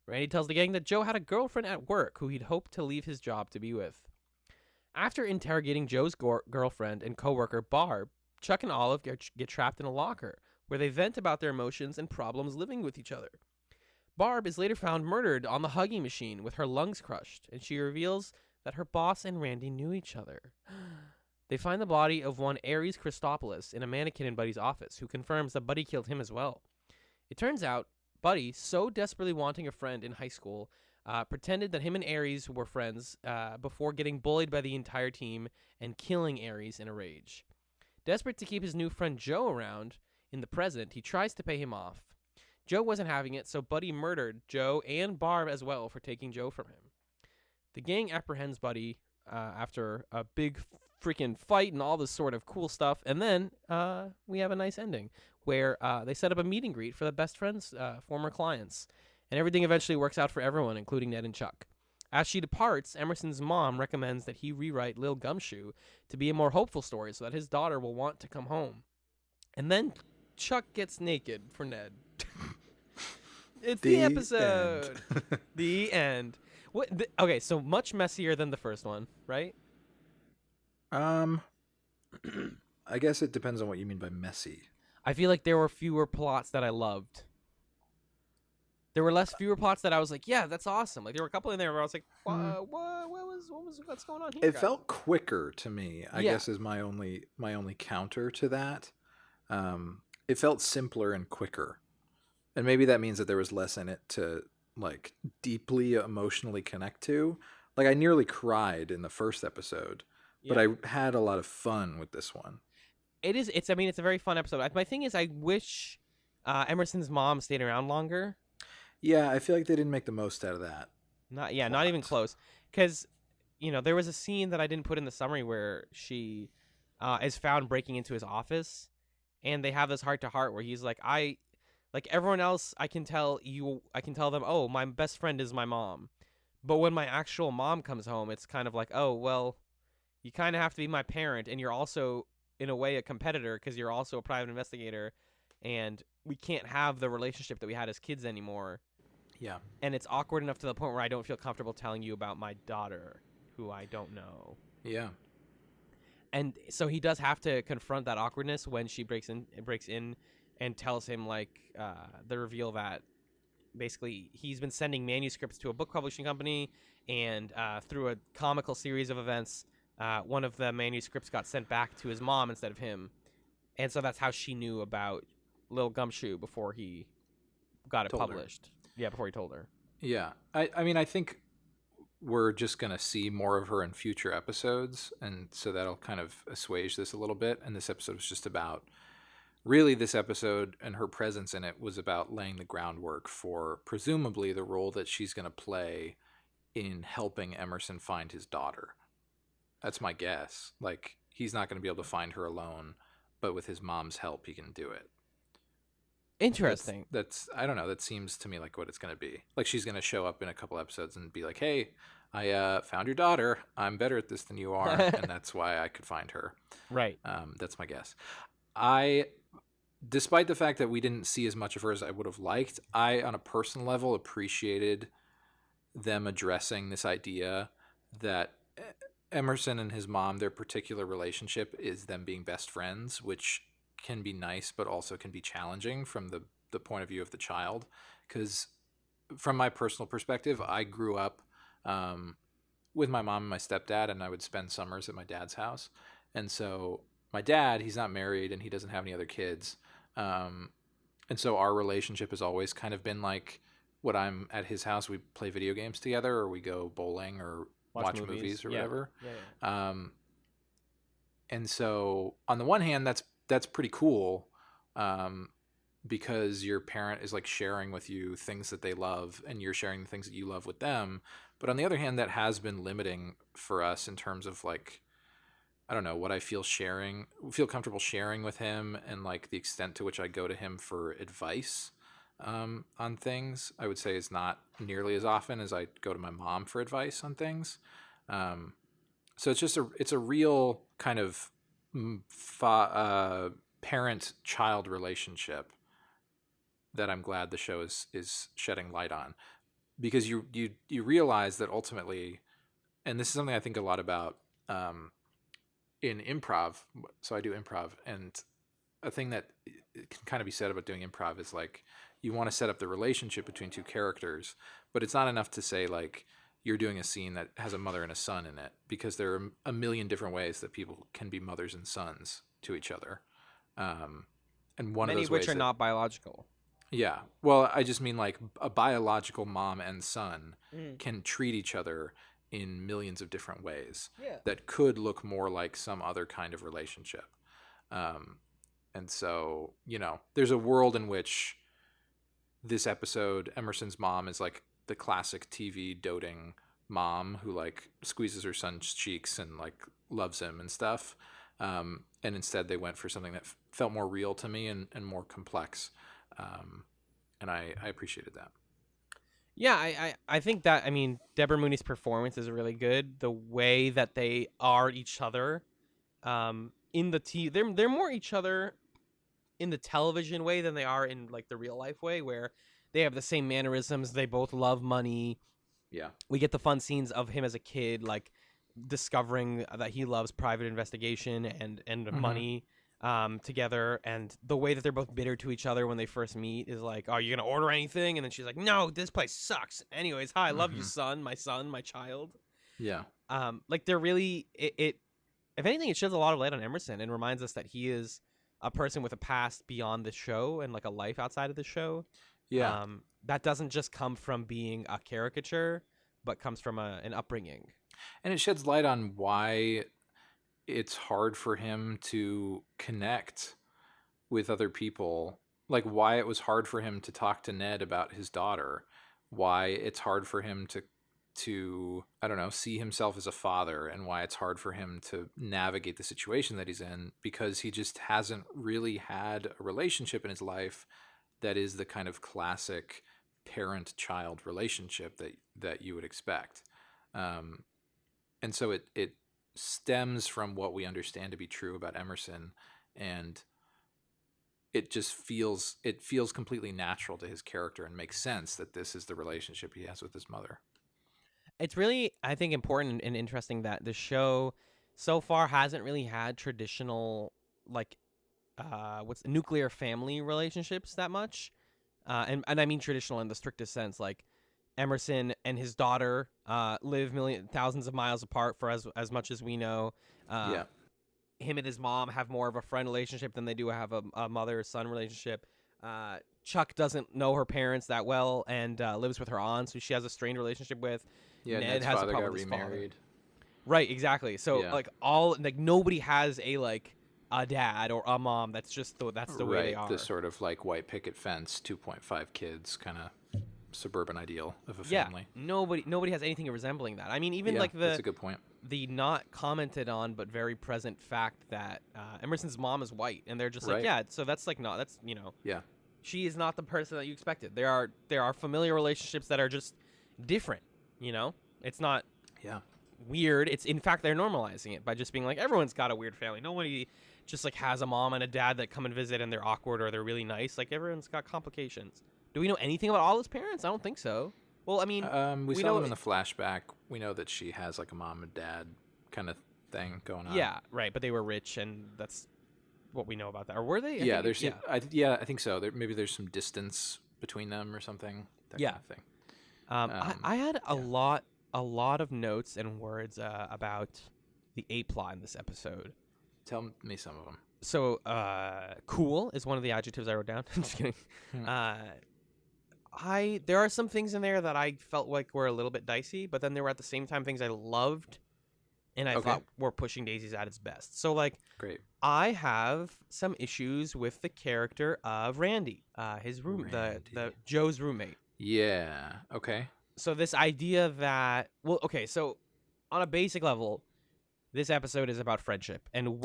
Randy tells the gang that Joe had a girlfriend at work who he'd hoped to leave his job to be with. After interrogating Joe's girlfriend and coworker Barb, Chuck and Olive get trapped in a locker, where they vent about their emotions and problems living with each other. Barb is later found murdered on the hugging machine with her lungs crushed, and she reveals that her boss and Randy knew each other. They find the body of one Ares Christopoulos in a mannequin in Buddy's office, who confirms that Buddy killed him as well. It turns out Buddy, so desperately wanting a friend in high school, pretended that him and Ares were friends before getting bullied by the entire team and killing Ares in a rage. Desperate to keep his new friend Joe around in the present, he tries to pay him off. Joe wasn't having it, so Buddy murdered Joe and Barb as well for taking Joe from him. The gang apprehends Buddy after a big freaking fight and all this sort of cool stuff, and then we have a nice ending where they set up a meet and greet for the best friends' former clients. And everything eventually works out for everyone, including Ned and Chuck. As she departs, Emerson's mom recommends that he rewrite Lil Gumshoe to be a more hopeful story so that his daughter will want to come home. And then Chuck gets naked for Ned. It's the episode. The end. Okay, so much messier than the first one, right? I guess it depends on what you mean by messy. I feel like there were fewer plots that I loved. There were fewer plots that I was like, yeah, that's awesome. Like, there were a couple in there where I was like, what's going on here? It felt quicker to me, I guess, is my only counter to that. It felt simpler and quicker. And maybe that means that there was less in it to, like, deeply emotionally connect to. Like, I nearly cried in the first episode, but I had a lot of fun with this one. It's a very fun episode. My thing is, I wish Emerson's mom stayed around longer. Yeah, I feel like they didn't make the most out of that. Not even close. Because, there was a scene that I didn't put in the summary where she is found breaking into his office, and they have this heart-to-heart where he's like, like everyone else, I can tell them, oh, my best friend is my mom. But when my actual mom comes home, it's kind of like, oh, well, you kind of have to be my parent, and you're also, in a way, a competitor because you're also a private investigator, and we can't have the relationship that we had as kids anymore. Yeah. And it's awkward enough to the point where I don't feel comfortable telling you about my daughter, who I don't know. Yeah. And so he does have to confront that awkwardness when she breaks in and tells him, like, the reveal that basically he's been sending manuscripts to a book publishing company, and through a comical series of events, one of the manuscripts got sent back to his mom instead of him. And so that's how she knew about Lil Gumshoe before he got it published. Yeah, before he told her. Yeah. I mean, I think we're just going to see more of her in future episodes, and so that'll kind of assuage this a little bit. And this episode was just about, really this episode and her presence in it was about laying the groundwork for presumably the role that she's going to play in helping Emerson find his daughter. That's my guess. Like, he's not going to be able to find her alone, but with his mom's help, he can do it. Interesting. That's I don't know. That seems to me like what it's going to be. Like, she's going to show up in a couple episodes and be like, "Hey, I found your daughter. I'm better at this than you are, and that's why I could find her." Right. That's my guess. Despite the fact that we didn't see as much of her as I would have liked, I, on a personal level, appreciated them addressing this idea that Emerson and his mom, their particular relationship is them being best friends, which can be nice, but also can be challenging from the point of view of the child. Because from my personal perspective, I grew up with my mom and my stepdad, and I would spend summers at my dad's house. And so my dad, he's not married and he doesn't have any other kids. And so our relationship has always kind of been like, when I'm at his house, we play video games together, or we go bowling, or watch movies or whatever. Yeah. And so on the one hand, that's pretty cool, because your parent is like sharing with you things that they love, and you're sharing the things that you love with them. But on the other hand, that has been limiting for us in terms of like, I don't know, what I feel comfortable sharing with him, and like the extent to which I go to him for advice on things. I would say is not nearly as often as I go to my mom for advice on things. So it's a real kind of parent-child relationship that I'm glad the show is shedding light on, because you realize that ultimately, and this is something I think a lot about in improv. So I do improv, and a thing that can kind of be said about doing improv is like, you want to set up the relationship between two characters, but it's not enough to say like you're doing a scene that has a mother and a son in it, because there are a million different ways that people can be mothers and sons to each other. And one Many of those which ways are not biological. Yeah. Well, I just mean like a biological mom and son can treat each other in millions of different ways that could look more like some other kind of relationship. And so, there's a world in which this episode, Emerson's mom is like the classic TV doting mom who like squeezes her son's cheeks and like loves him and stuff. And instead they went for something that felt more real to me and more complex. And I appreciated that. Yeah, I think that, I mean, Deborah Mooney's performance is really good. The way that they are each other in the they're more each other in the television way than they are in like the real life way, where they have the same mannerisms. They both love money. Yeah. We get the fun scenes of him as a kid, like discovering that he loves private investigation and money together. And the way that they're both bitter to each other when they first meet is like, "Are you going to order anything?" And then she's like, "No, this place sucks. Anyways, hi, I love you, son, my child." Yeah. Like they're really, it if anything, it sheds a lot of light on Emerson and reminds us that he is a person with a past beyond the show and like a life outside of the show. Yeah. That doesn't just come from being a caricature, but comes from an upbringing. And it sheds light on why it's hard for him to connect with other people. Like why it was hard for him to talk to Ned about his daughter. Why it's hard for him to I don't know, see himself as a father, and why it's hard for him to navigate the situation that he's in, because he just hasn't really had a relationship in his life that is the kind of classic parent-child relationship that you would expect. And so it stems from what we understand to be true about Emerson, and it just feels completely natural to his character and makes sense that this is the relationship he has with his mother. It's really, I think, important and interesting that the show so far hasn't really had traditional, like, nuclear family relationships that much. And I mean traditional in the strictest sense. Like, Emerson and his daughter live thousands of miles apart for as much as we know. Him and his mom have more of a friend relationship than they do have a mother-son relationship. Chuck doesn't know her parents that well and lives with her aunt, so she has a strained relationship with. Yeah, Ned Ned's has father a problem got with his remarried. father. Right, exactly. So like nobody has a dad or a mom. That's just the way they are. The sort of like white picket fence, 2.5 kids kind of suburban ideal of a Yeah, family. nobody has anything resembling that. I mean, even like that's a good point. the not commented on but very present fact that Emerson's mom is white, and they're just like, Right. yeah, so that's like not that's Yeah. she is not the person that you expected. There are familiar relationships that are just different. It's not Yeah. weird. It's in fact they're normalizing it by just being like everyone's got a weird family. Nobody just like has a mom and a dad that come and visit and they're awkward or they're really nice. Like everyone's got complications. Do we know anything about all his parents? I don't think so. Well, I mean, we saw know them in the flashback. We know that she has like a mom and dad kind of thing going on. Yeah, right. But they were rich, and that's what we know about that. Or were they? I think so. Maybe there's some distance between them or something. That kind of thing. I had a lot of notes and words about the A plot in this episode. Tell me some of them. So, cool is one of the adjectives I wrote down. I'm just kidding. There are some things in there that I felt like were a little bit dicey, but then there were at the same time things I loved and I thought were pushing Daisies at its best. So, like, great. I have some issues with the character of Randy, his the Joe's roommate. Yeah. Okay. So this idea that, so on a basic level, this episode is about friendship and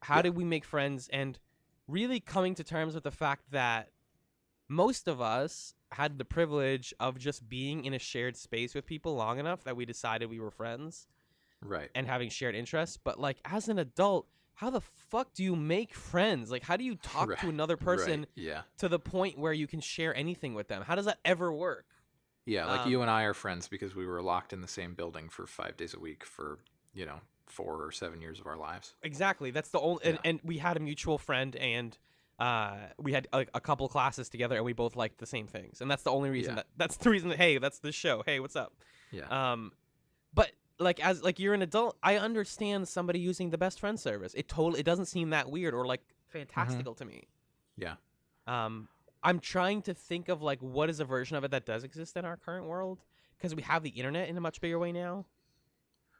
how did we make friends, and really coming to terms with the fact that most of us had the privilege of just being in a shared space with people long enough that we decided we were friends. Right. And having shared interests. But like as an adult, how the fuck do you make friends? Like how do you talk to another person to the point where you can share anything with them? How does that ever work? Yeah, like you and I are friends because we were locked in the same building for 5 days a week for, 4 or 7 years of our lives. Exactly. That's the only and we had a mutual friend, and we had a couple classes together, and we both liked the same things. And that's the only reason that's the reason that, hey, that's the show. Hey, what's up? Yeah. But like as like you're an adult, I understand somebody using the best friend service. It doesn't seem that weird or like fantastical to me. Yeah. I'm trying to think of like what is a version of it that does exist in our current world, because we have the internet in a much bigger way now.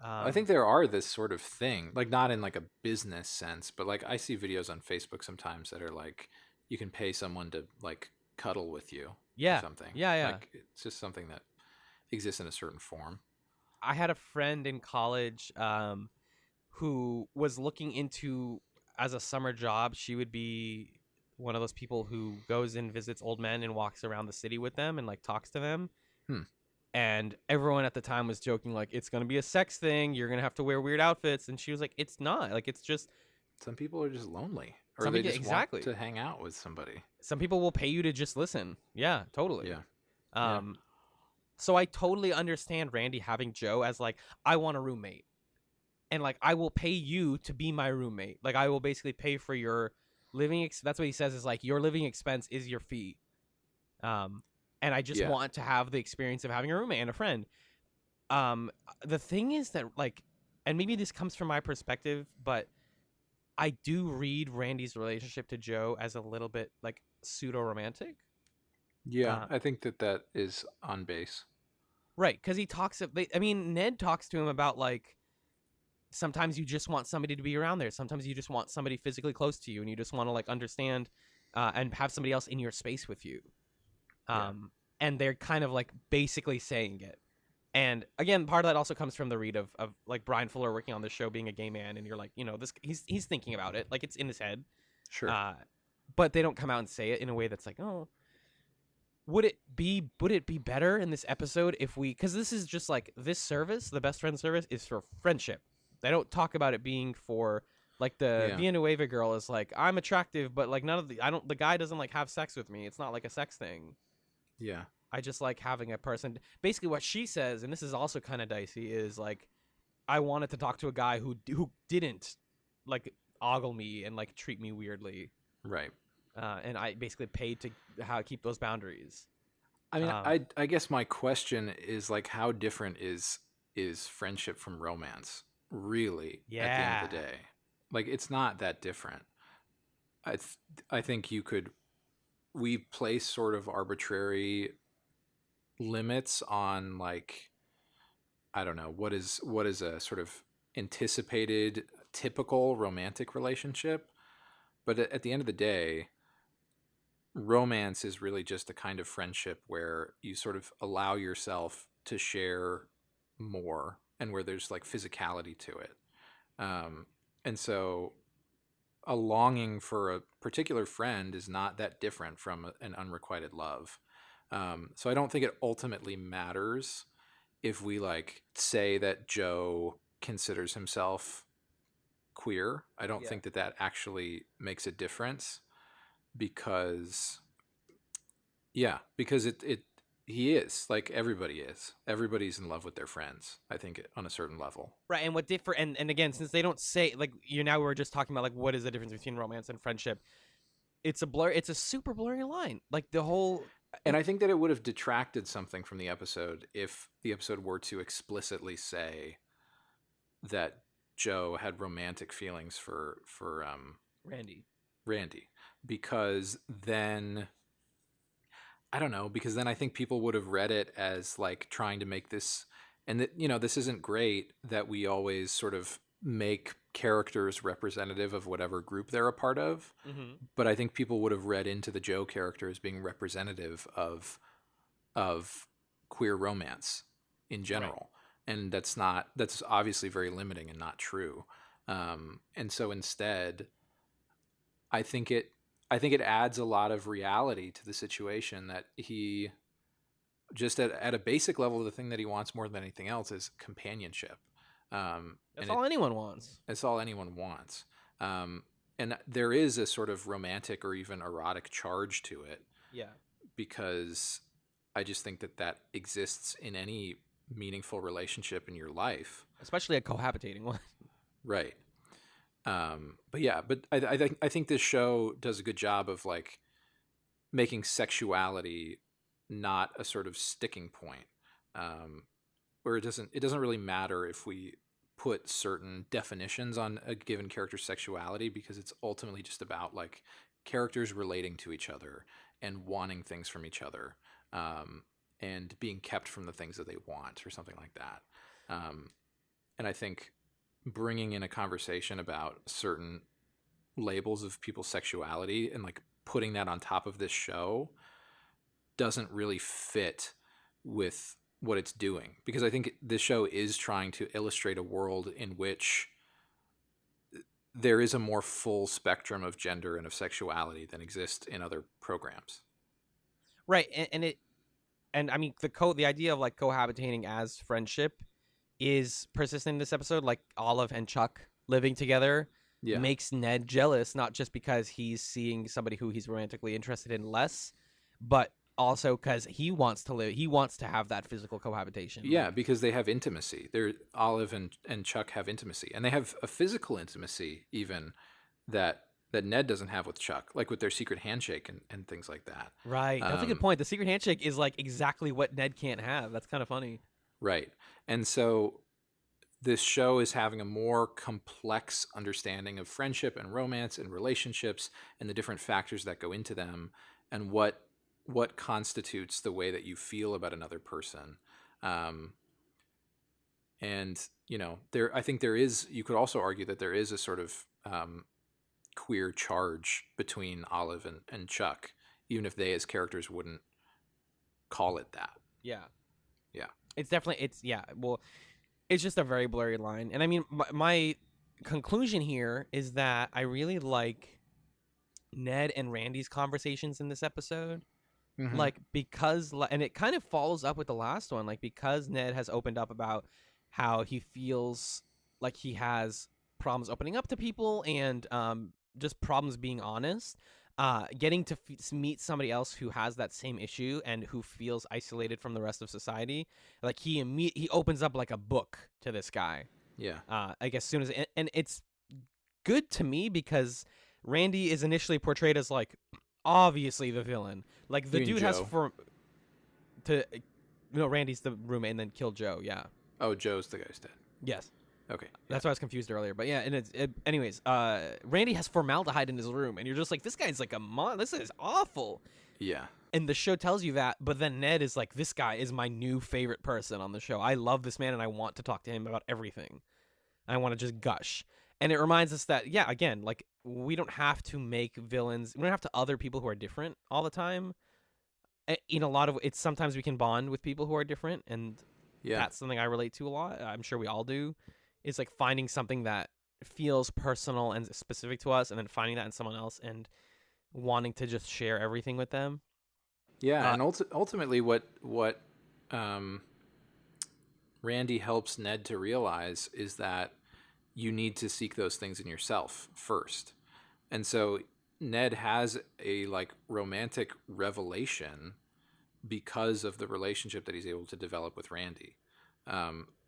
I think there are this sort of thing, like not in like a business sense, but like I see videos on Facebook sometimes that are like you can pay someone to like cuddle with you. Yeah. Or something. Yeah. Like it's just something that exists in a certain form. I had a friend in college who was looking into, as a summer job, she would be one of those people who goes and visits old men and walks around the city with them and like talks to them. And everyone at the time was joking like, it's going to be a sex thing. You're going to have to wear weird outfits. And she was like, it's not. Like, it's just... Some people are just lonely. Or they just want to hang out with somebody. Some people will pay you to just listen. Yeah, totally. Yeah. So I totally understand Randy having Joe as like, I want a roommate. And like, I will pay you to be my roommate. Like, I will basically pay for your living... That's what he says, is like, your living expense is your fee. And I just want to have the experience of having a roommate and a friend. The thing is that, like, and maybe this comes from my perspective, but I do read Randy's relationship to Joe as a little bit, like, pseudo-romantic. Yeah, I think that is on base. Right, because he talks... Ned talks to him about, like, sometimes you just want somebody to be around there. Sometimes you just want somebody physically close to you, and you just want to, like, understand and have somebody else in your space with you. And they're kind of like basically saying it. And again, part of that also comes from the read of like Brian Fuller working on this show, being a gay man, and you're like, this he's thinking about it, like it's in his head. Sure. But they don't come out and say it in a way that's like, oh, would it be better in this episode if because this is just like, this service, the best friend service, is for friendship. They don't talk about it being for like the Villanueva girl is like, I'm attractive, but like the guy doesn't like have sex with me. It's not like a sex thing. Yeah. I just like having a person. Basically what she says, and this is also kind of dicey, is like, I wanted to talk to a guy who didn't like ogle me and like treat me weirdly. Right. And I basically paid to keep those boundaries. I mean, I guess my question is like, how different is friendship from romance, really? Yeah. At the end of the day, like it's not that different. I think we place sort of arbitrary limits on, like, I don't know, what is a sort of anticipated typical romantic relationship. But at the end of the day, romance is really just a kind of friendship where you sort of allow yourself to share more and where there's like physicality to it. And so a longing for a particular friend is not that different from an unrequited love. So I don't think it ultimately matters if we like say that Joe considers himself queer. I don't think that actually makes a difference because he is, like, everybody's in love with their friends, I think, on a certain level. Right, and what different and again, since they don't say, like, now we're just talking about like what is the difference between romance and friendship. It's a super blurry line. Like the whole And I think that it would have detracted something from the episode if the episode were to explicitly say that Joe had romantic feelings for Randy, because then I don't know, because then I think people would have read it as like trying to make this, and that, this isn't great that we always sort of make characters representative of whatever group they're a part of. Mm-hmm. But I think people would have read into the Joe character as being representative of queer romance in general. Right. And that's obviously very limiting and not true. And so instead, I think it adds a lot of reality to the situation that he just at a basic level, the thing that he wants more than anything else is companionship. That's all anyone wants. It's all anyone wants. And there is a sort of romantic or even erotic charge to it. Yeah. Because I just think that exists in any meaningful relationship in your life. Especially a cohabitating one. Right. But I think this show does a good job of like making sexuality not a sort of sticking point, where it doesn't really matter if we put certain definitions on a given character's sexuality, because it's ultimately just about like characters relating to each other and wanting things from each other, and being kept from the things that they want or something like that. And I think bringing in a conversation about certain labels of people's sexuality and like putting that on top of this show doesn't really fit with what it's doing, because I think this show is trying to illustrate a world in which there is a more full spectrum of gender and of sexuality than exists in other programs. Right. And I mean, the idea of like cohabitating as friendship is persistent in this episode. Like Olive and Chuck living together makes Ned jealous, not just because he's seeing somebody who he's romantically interested in less, but also because he wants to have that physical cohabitation. Yeah, because they have intimacy. Olive and Chuck have intimacy, and they have a physical intimacy even that Ned doesn't have with Chuck, like with their secret handshake and things like that. Right. That's a good point. The secret handshake is like exactly what Ned can't have. That's kind of funny. Right. And so this show is having a more complex understanding of friendship and romance and relationships and the different factors that go into them, and what constitutes the way that you feel about another person. And I think you could also argue that there is a sort of queer charge between Olive and Chuck, even if they as characters wouldn't call it that. Yeah. Yeah. It's definitely, it's just a very blurry line. And I mean, my conclusion here is that I really like Ned and Randy's conversations in this episode. Mm-hmm. Like, because, and it kind of follows up with the last one, like, because Ned has opened up about how he feels like he has problems opening up to people and just problems being honest. Getting to meet somebody else who has that same issue and who feels isolated from the rest of society, like he opens up like a book to this guy. Yeah. I guess soon as and it's good to me because Randy is initially portrayed as like obviously the villain. Like the dude has Randy's the roommate and then killed Joe. Yeah. Oh, Joe's the guy who's dead. Yes. Okay. That's why I was confused earlier. But yeah, and anyways, Randy has formaldehyde in his room, and you're just like, this guy's like this is awful. Yeah. And the show tells you that, but then Ned is like, this guy is my new favorite person on the show. I love this man, and I want to talk to him about everything. I want to just gush. And it reminds us that, yeah, again, like, we don't have to make villains. We don't have to other people who are different all the time. In a lot of it's sometimes we can bond with people who are different, and Yeah. that's something I relate to a lot. I'm sure we all do. Is like finding something that feels personal and specific to us, and then finding that in someone else and wanting to just share everything with them. Yeah, and ultimately, what um, Randy helps Ned to realize is that you need to seek those things in yourself first. And so Ned has a like romantic revelation because of the relationship that he's able to develop with Randy.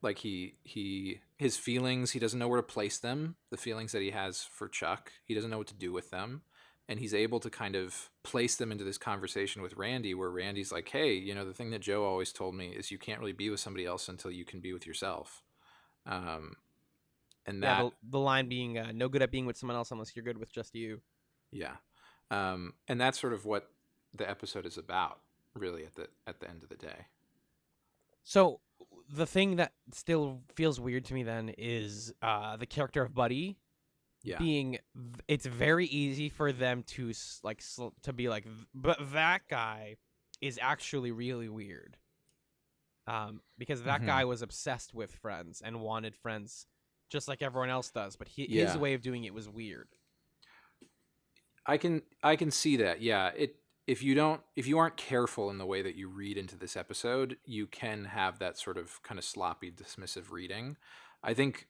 Like his feelings, he doesn't know where to place them. The feelings that he has for Chuck, he doesn't know what to do with them. And he's able to kind of place them into this conversation with Randy, where Randy's like, hey, you know, the thing that Joe always told me is you can't really be with somebody else until you can be with yourself. And yeah, the line being no good at being with someone else unless you're good with just you. Yeah. And that's sort of what the episode is about, really, at the end of the day. So the thing that still feels weird to me then is the character of Buddy. Yeah. It's very easy for them to to be like, but that guy is actually really weird. Because that guy was obsessed with friends and wanted friends just like everyone else does, but his way of doing it was weird. I can see that. Yeah. If you aren't careful in the way that you read into this episode, you can have that sort of kind of sloppy, dismissive reading. I think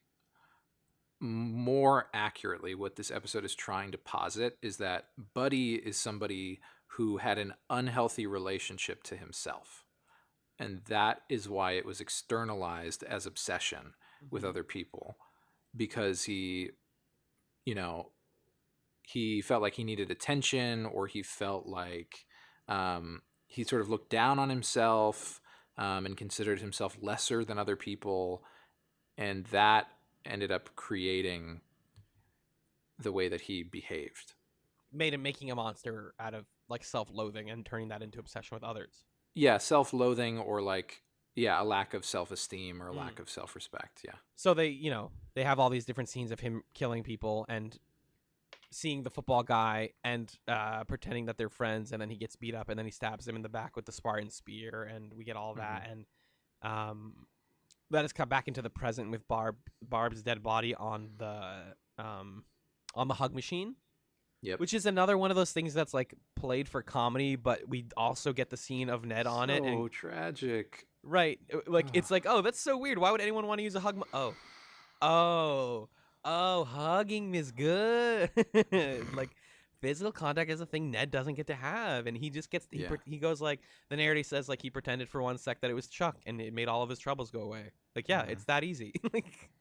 more accurately, what this episode is trying to posit is that Buddy is somebody who had an unhealthy relationship to himself. And that is why it was externalized as obsession with other people, because he felt like he needed attention, or he felt like he sort of looked down on himself and considered himself lesser than other people. And that ended up creating the way that he behaved. Making a monster out of like self-loathing and turning that into obsession with others. Yeah, self-loathing, or like, a lack of self-esteem or a lack of self-respect. Yeah. So they have all these different scenes of him killing people and seeing the football guy and pretending that they're friends, and then he gets beat up, and then he stabs him in the back with the Spartan spear, and we get all that. And let us cut back into the present with Barb's dead body on the hug machine. Yep. Which is another one of those things that's like played for comedy, but we also get the scene of Ned on it. So tragic. Right. Like, it's like, oh, that's so weird. Why would anyone want to use a hug? Oh, hugging is good. Like, physical contact is a thing Ned doesn't get to have, and he just gets he goes like, the narrative says, like, he pretended for one sec that it was Chuck, and it made all of his troubles go away. Like, yeah, it's that easy. Like,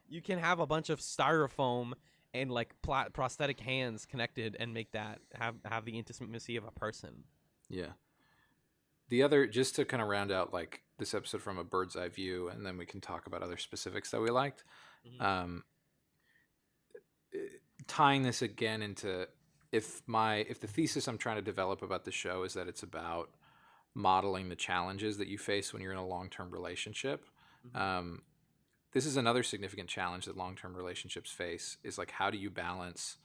you can have a bunch of styrofoam and like prosthetic hands connected and make that have the intimacy of a person. Yeah. The other, just to kind of round out like this episode from a bird's eye view, and then we can talk about other specifics that we liked. Tying this again into, if the thesis I'm trying to develop about the show is that it's about modeling the challenges that you face when you're in a long-term relationship. This is another significant challenge that long-term relationships face, is like, how do you balance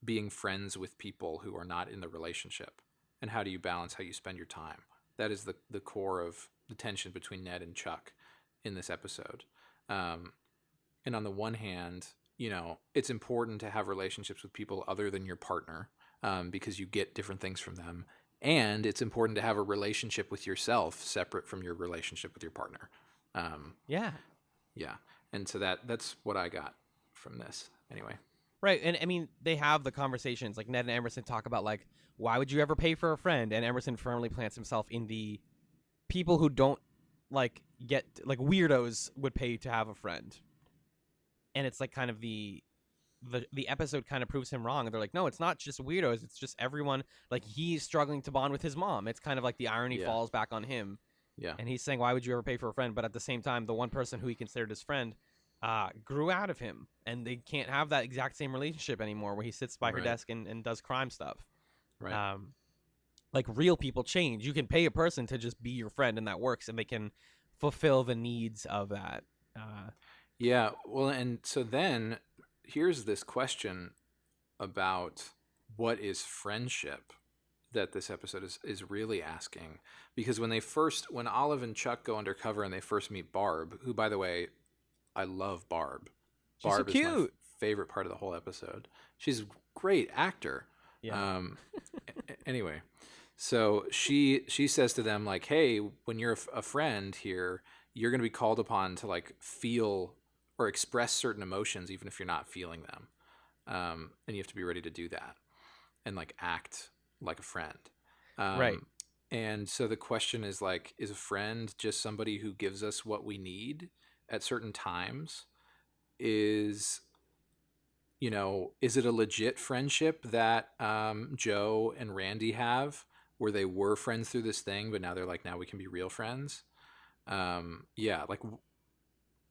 being friends with people who are not in the relationship? And how do you balance how you spend your time? That is the core of the tension between Ned and Chuck in this episode. And on the one hand, it's important to have relationships with people other than your partner, because you get different things from them. And it's important to have a relationship with yourself separate from your relationship with your partner. Yeah. And so that's what I got from this anyway. Right. And I mean, they have the conversations, like Ned and Emerson talk about, like, why would you ever pay for a friend? And Emerson firmly plants himself in the people who don't like get, like, weirdos would pay to have a friend. And it's like kind of the episode kind of proves him wrong. They're like, no, it's not just weirdos. It's just everyone, like, he's struggling to bond with his mom. It's kind of like the irony falls back on him. Yeah. And he's saying, why would you ever pay for a friend? But at the same time, the one person who he considered his friend grew out of him. And they can't have that exact same relationship anymore, where he sits by her desk and does crime stuff. Right. Like, real people change. You can pay a person to just be your friend, and that works. And they can fulfill the needs of that. Yeah. Well, and so then here's this question about what is friendship that this episode is really asking. Because when Olive and Chuck go undercover and they first meet Barb, who, by the way, I love Barb. She's Barb so cute. is my favorite part of the whole episode. She's a great actor. Yeah. Anyway, so she says to them, like, hey, when you're a friend here, you're going to be called upon to like feel or express certain emotions, even if you're not feeling them. And you have to be ready to do that and like act like a friend. Right. And so the question is like, is a friend just somebody who gives us what we need at certain times? Is it a legit friendship that Joe and Randy have, where they were friends through this thing, but now they're like, now we can be real friends? Like,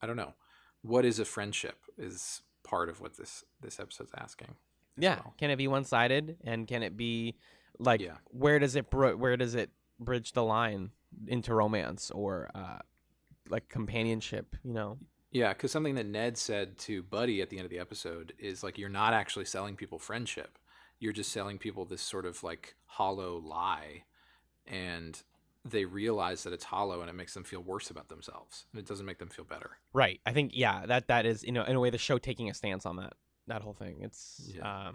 I don't know. What is a friendship is part of what this episode's asking. Yeah. Well. Can it be one-sided, and can it be like, Yeah. where does it bridge the line into romance or like companionship? Yeah, because something that Ned said to Buddy at the end of the episode is like, you're not actually selling people friendship. You're just selling people this sort of like hollow lie, and they realize that it's hollow, and it makes them feel worse about themselves, and it doesn't make them feel better. Right. I think that is in a way the show taking a stance on that whole thing. It's I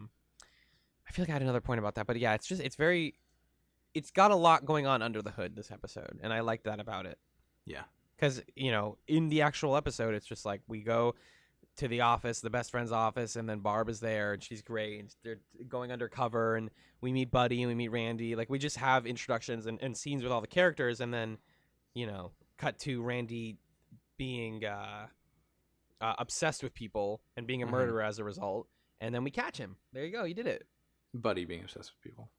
feel like I had another point about that, but yeah, it's got a lot going on under the hood this episode, and I like that about it. Yeah. Because, in the actual episode, it's just like we go to the office, the best friend's office, and then Barb is there, and she's great, and they're going undercover, and we meet Buddy, and we meet Randy. Like, we just have introductions and scenes with all the characters, and then, cut to Randy being obsessed with people and being a murderer as a result, and then we catch him. There you go, you did it. Buddy being obsessed with people.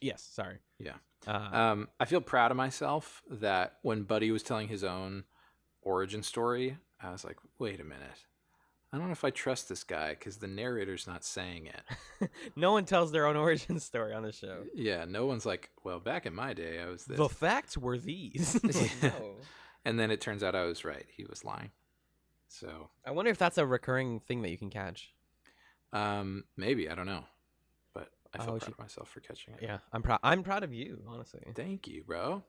Yes, sorry. Yeah. I feel proud of myself that when Buddy was telling his own origin story, I was like, wait a minute. I don't know if I trust this guy because the narrator's not saying it. No one tells their own origin story on the show. Yeah, no one's like, well, back in my day, I was this. The facts were these. No. And then it turns out I was right. He was lying. So I wonder if that's a recurring thing that you can catch. Maybe, I don't know. But I feel proud of myself for catching it. Yeah, I'm proud of you, honestly. Thank you, bro.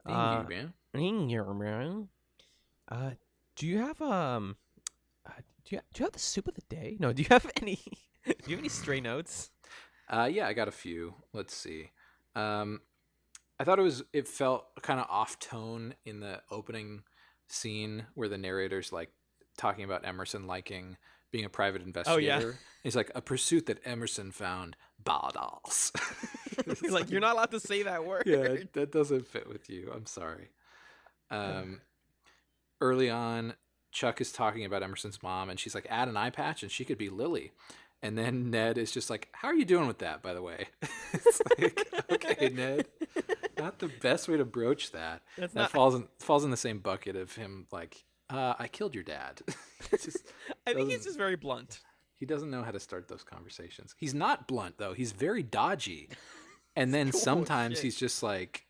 Thank you, man. Thank you, man. Do you have do you have the soup of the day? No, do you have any stray notes? Yeah, I got a few. Let's see. I thought it felt kind of off tone in the opening scene where the narrator's like talking about Emerson liking being a private investigator. Oh, yeah. He's like, a pursuit that Emerson found badass. He's like, you're not allowed to say that word. Yeah, that doesn't fit with you. I'm sorry. Early on, Chuck is talking about Emerson's mom, and she's like, add an eye patch, and she could be Lily. And then Ned is just like, how are you doing with that, by the way? It's like, okay, Ned, not the best way to broach that. That falls in the same bucket of him like, I killed your dad. I think he's just very blunt. He doesn't know how to start those conversations. He's not blunt, though. He's very dodgy. And then sometimes he's just like,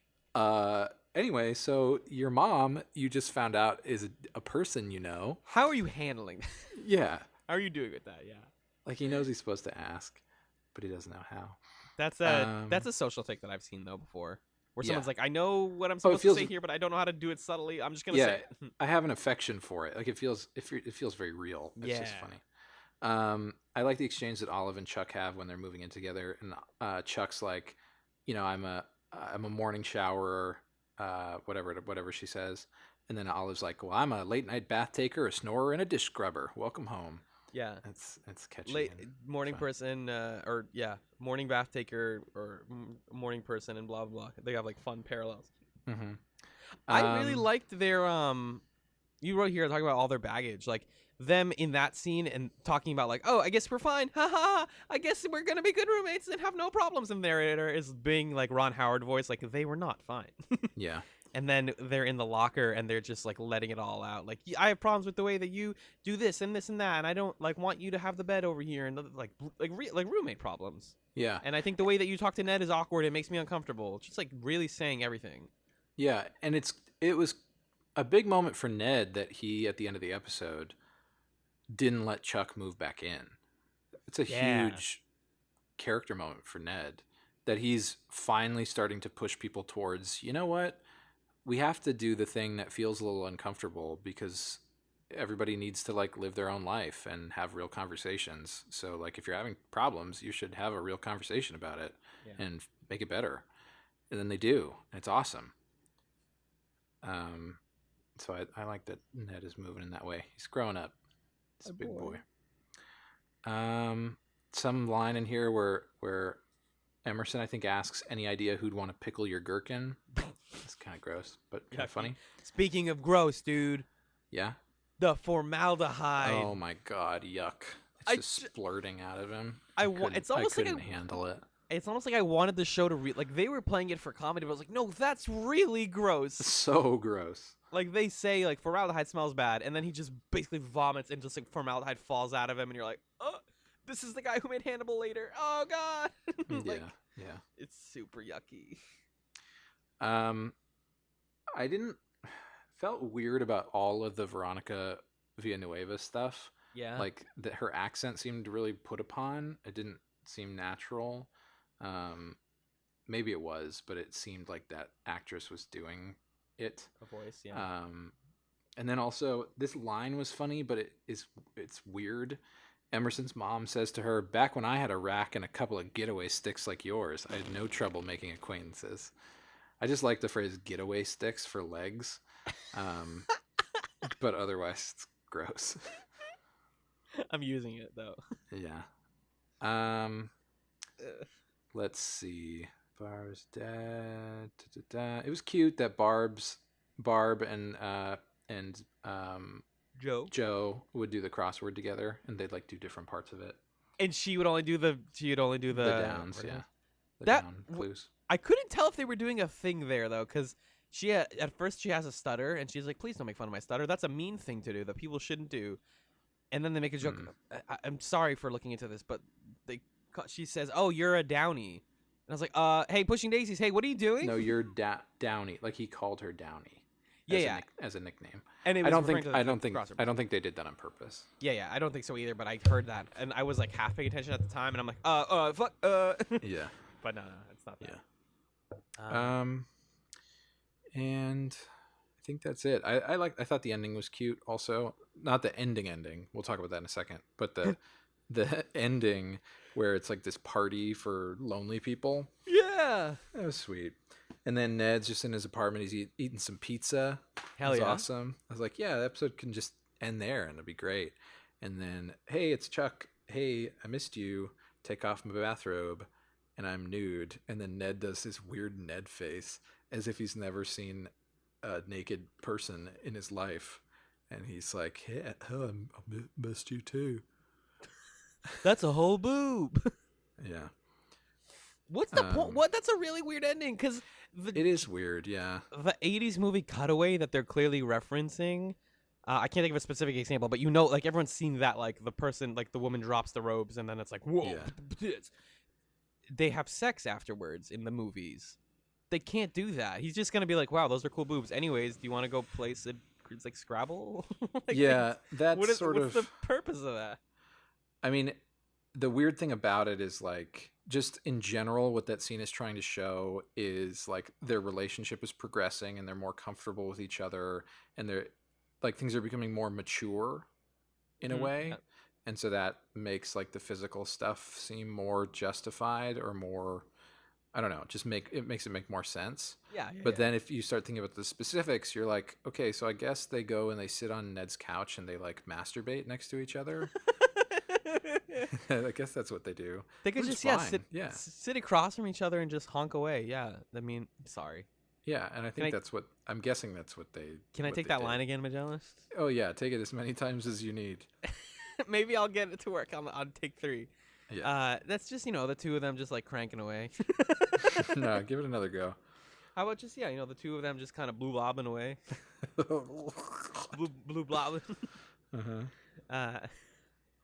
anyway, so your mom, you just found out, is a person you know. How are you handling that? Yeah. How are you doing with that? Yeah. Like, he knows he's supposed to ask, but he doesn't know how. That's a social take that I've seen, though, before. Where someone's like, I know what I'm supposed to say here, but I don't know how to do it subtly. I'm just going to say it. I have an affection for it. Like, it feels very real. It's just funny. I like the exchange that Olive and Chuck have when they're moving in together. And Chuck's like, I'm a morning showerer, whatever she says. And then Olive's like, well, I'm a late night bath taker, a snorer, and a dish scrubber. Welcome home. Yeah, it's catchy. Morning fun. Person, morning bath taker or morning person, and blah blah blah. They have like fun parallels. Mm-hmm. I really liked their You wrote here talking about all their baggage, like them in that scene and talking about like, oh, I guess we're fine. Ha ha. I guess we're gonna be good roommates and have no problems. And the narrator is being like Ron Howard voice, like they were not fine. Yeah. And then they're in the locker and they're just like letting it all out. Like, I have problems with the way that you do this and this and that, and I don't like want you to have the bed over here, and like roommate problems. Yeah. And I think the way that you talk to Ned is awkward. It makes me uncomfortable. Just like really saying everything. Yeah, and it was a big moment for Ned that he at the end of the episode didn't let Chuck move back in. It's a huge character moment for Ned, that he's finally starting to push people towards, you know what? We have to do the thing that feels a little uncomfortable because everybody needs to like live their own life and have real conversations. So like if you're having problems, you should have a real conversation about it and make it better. And then they do. And it's awesome. So I like that Ned is moving in that way. He's growing up. He's a big boy. Some line in here where Emerson, I think, asks, any idea who'd want to pickle your gherkin? That's kind of gross, but kind of funny. Speaking of gross, dude. Yeah? The formaldehyde. Oh my god, yuck. It's just splurting out of him. It's almost I couldn't handle it. It's almost like I wanted the show to like they were playing it for comedy, but I was like, no, that's really gross. So gross. Like they say, like formaldehyde smells bad, and then he just basically vomits and just like formaldehyde falls out of him, and you're like, oh, this is the guy who made Hannibal later. Oh god. Like, yeah. It's super yucky. I felt weird about all of the Veronica Villanueva stuff. Yeah. Like that her accent seemed really put upon. It didn't seem natural. Maybe it was, but it seemed like that actress was doing it. A voice, yeah. And then also this line was funny, but it's weird. Emerson's mom says to her, "Back when I had a rack and a couple of getaway sticks like yours, I had no trouble making acquaintances." I just like the phrase "getaway sticks" for legs, but otherwise it's gross. I'm using it though. Yeah. Let's see. Barb's dad. It was cute that Barb and Joe would do the crossword together, and they'd like do different parts of it. And she would only do the downs, yeah. Down clues. I couldn't tell if they were doing a thing there though, because at first she has a stutter, and she's like, "Please don't make fun of my stutter. That's a mean thing to do that people shouldn't do." And then they make a joke. I'm sorry for looking into this, but she says, "Oh, you're a Downy," and I was like, "Hey, Pushing Daisies, hey, what are you doing?" No, you're Downy. Like he called her Downy. As a nickname. And it was I don't think they did that on purpose. Yeah, I don't think so either. But I heard that, and I was like half paying attention at the time, and I'm like, fuck, Yeah. But no, it's not that. Yeah. And I think that's it. I thought the ending was cute. Also, not the ending. We'll talk about that in a second. But the ending where it's like this party for lonely people. Yeah, that was sweet. And then Ned's just in his apartment. He's eating some pizza. Hell yeah. Awesome. I was like, yeah, the episode can just end there and it'll be great. And then, hey, it's Chuck. Hey, I missed you. Take off my bathrobe. And I'm nude. And then Ned does this weird Ned face as if he's never seen a naked person in his life. And he's like, hey, I missed you too. That's a whole boob. Yeah. What's the point? What? That's a really weird ending because it is weird. Yeah. The 80s movie Cutaway that they're clearly referencing. I can't think of a specific example, but like everyone's seen that. Like the person, like the woman drops the robes, and then it's like, whoa. Yeah. They have sex afterwards in the movies. They can't do that. He's just gonna be like, wow, those are cool boobs. Anyways, do you want to go play it's like Scrabble? Like, yeah, that's what's the purpose of that? I mean, the weird thing about it is like, just in general, what that scene is trying to show is like their relationship is progressing and they're more comfortable with each other, and they're like things are becoming more mature in a way. And so that makes like the physical stuff seem more justified or more, I don't know, it makes it make more sense. Yeah. But then if you start thinking about the specifics, you're like, okay, so I guess they go and they sit on Ned's couch and they like masturbate next to each other. I guess that's what they do. They could just sit across from each other and just honk away. Yeah, I mean, sorry. Yeah, and I think I'm guessing that's what they. Can I take that line again, Magellan? Oh yeah, take it as many times as you need. Maybe I'll get it to work on take 3. Yeah. That's just the two of them just like cranking away. No, give it another go. How about just the two of them just kind of blue blobbing away. blue blobbing. I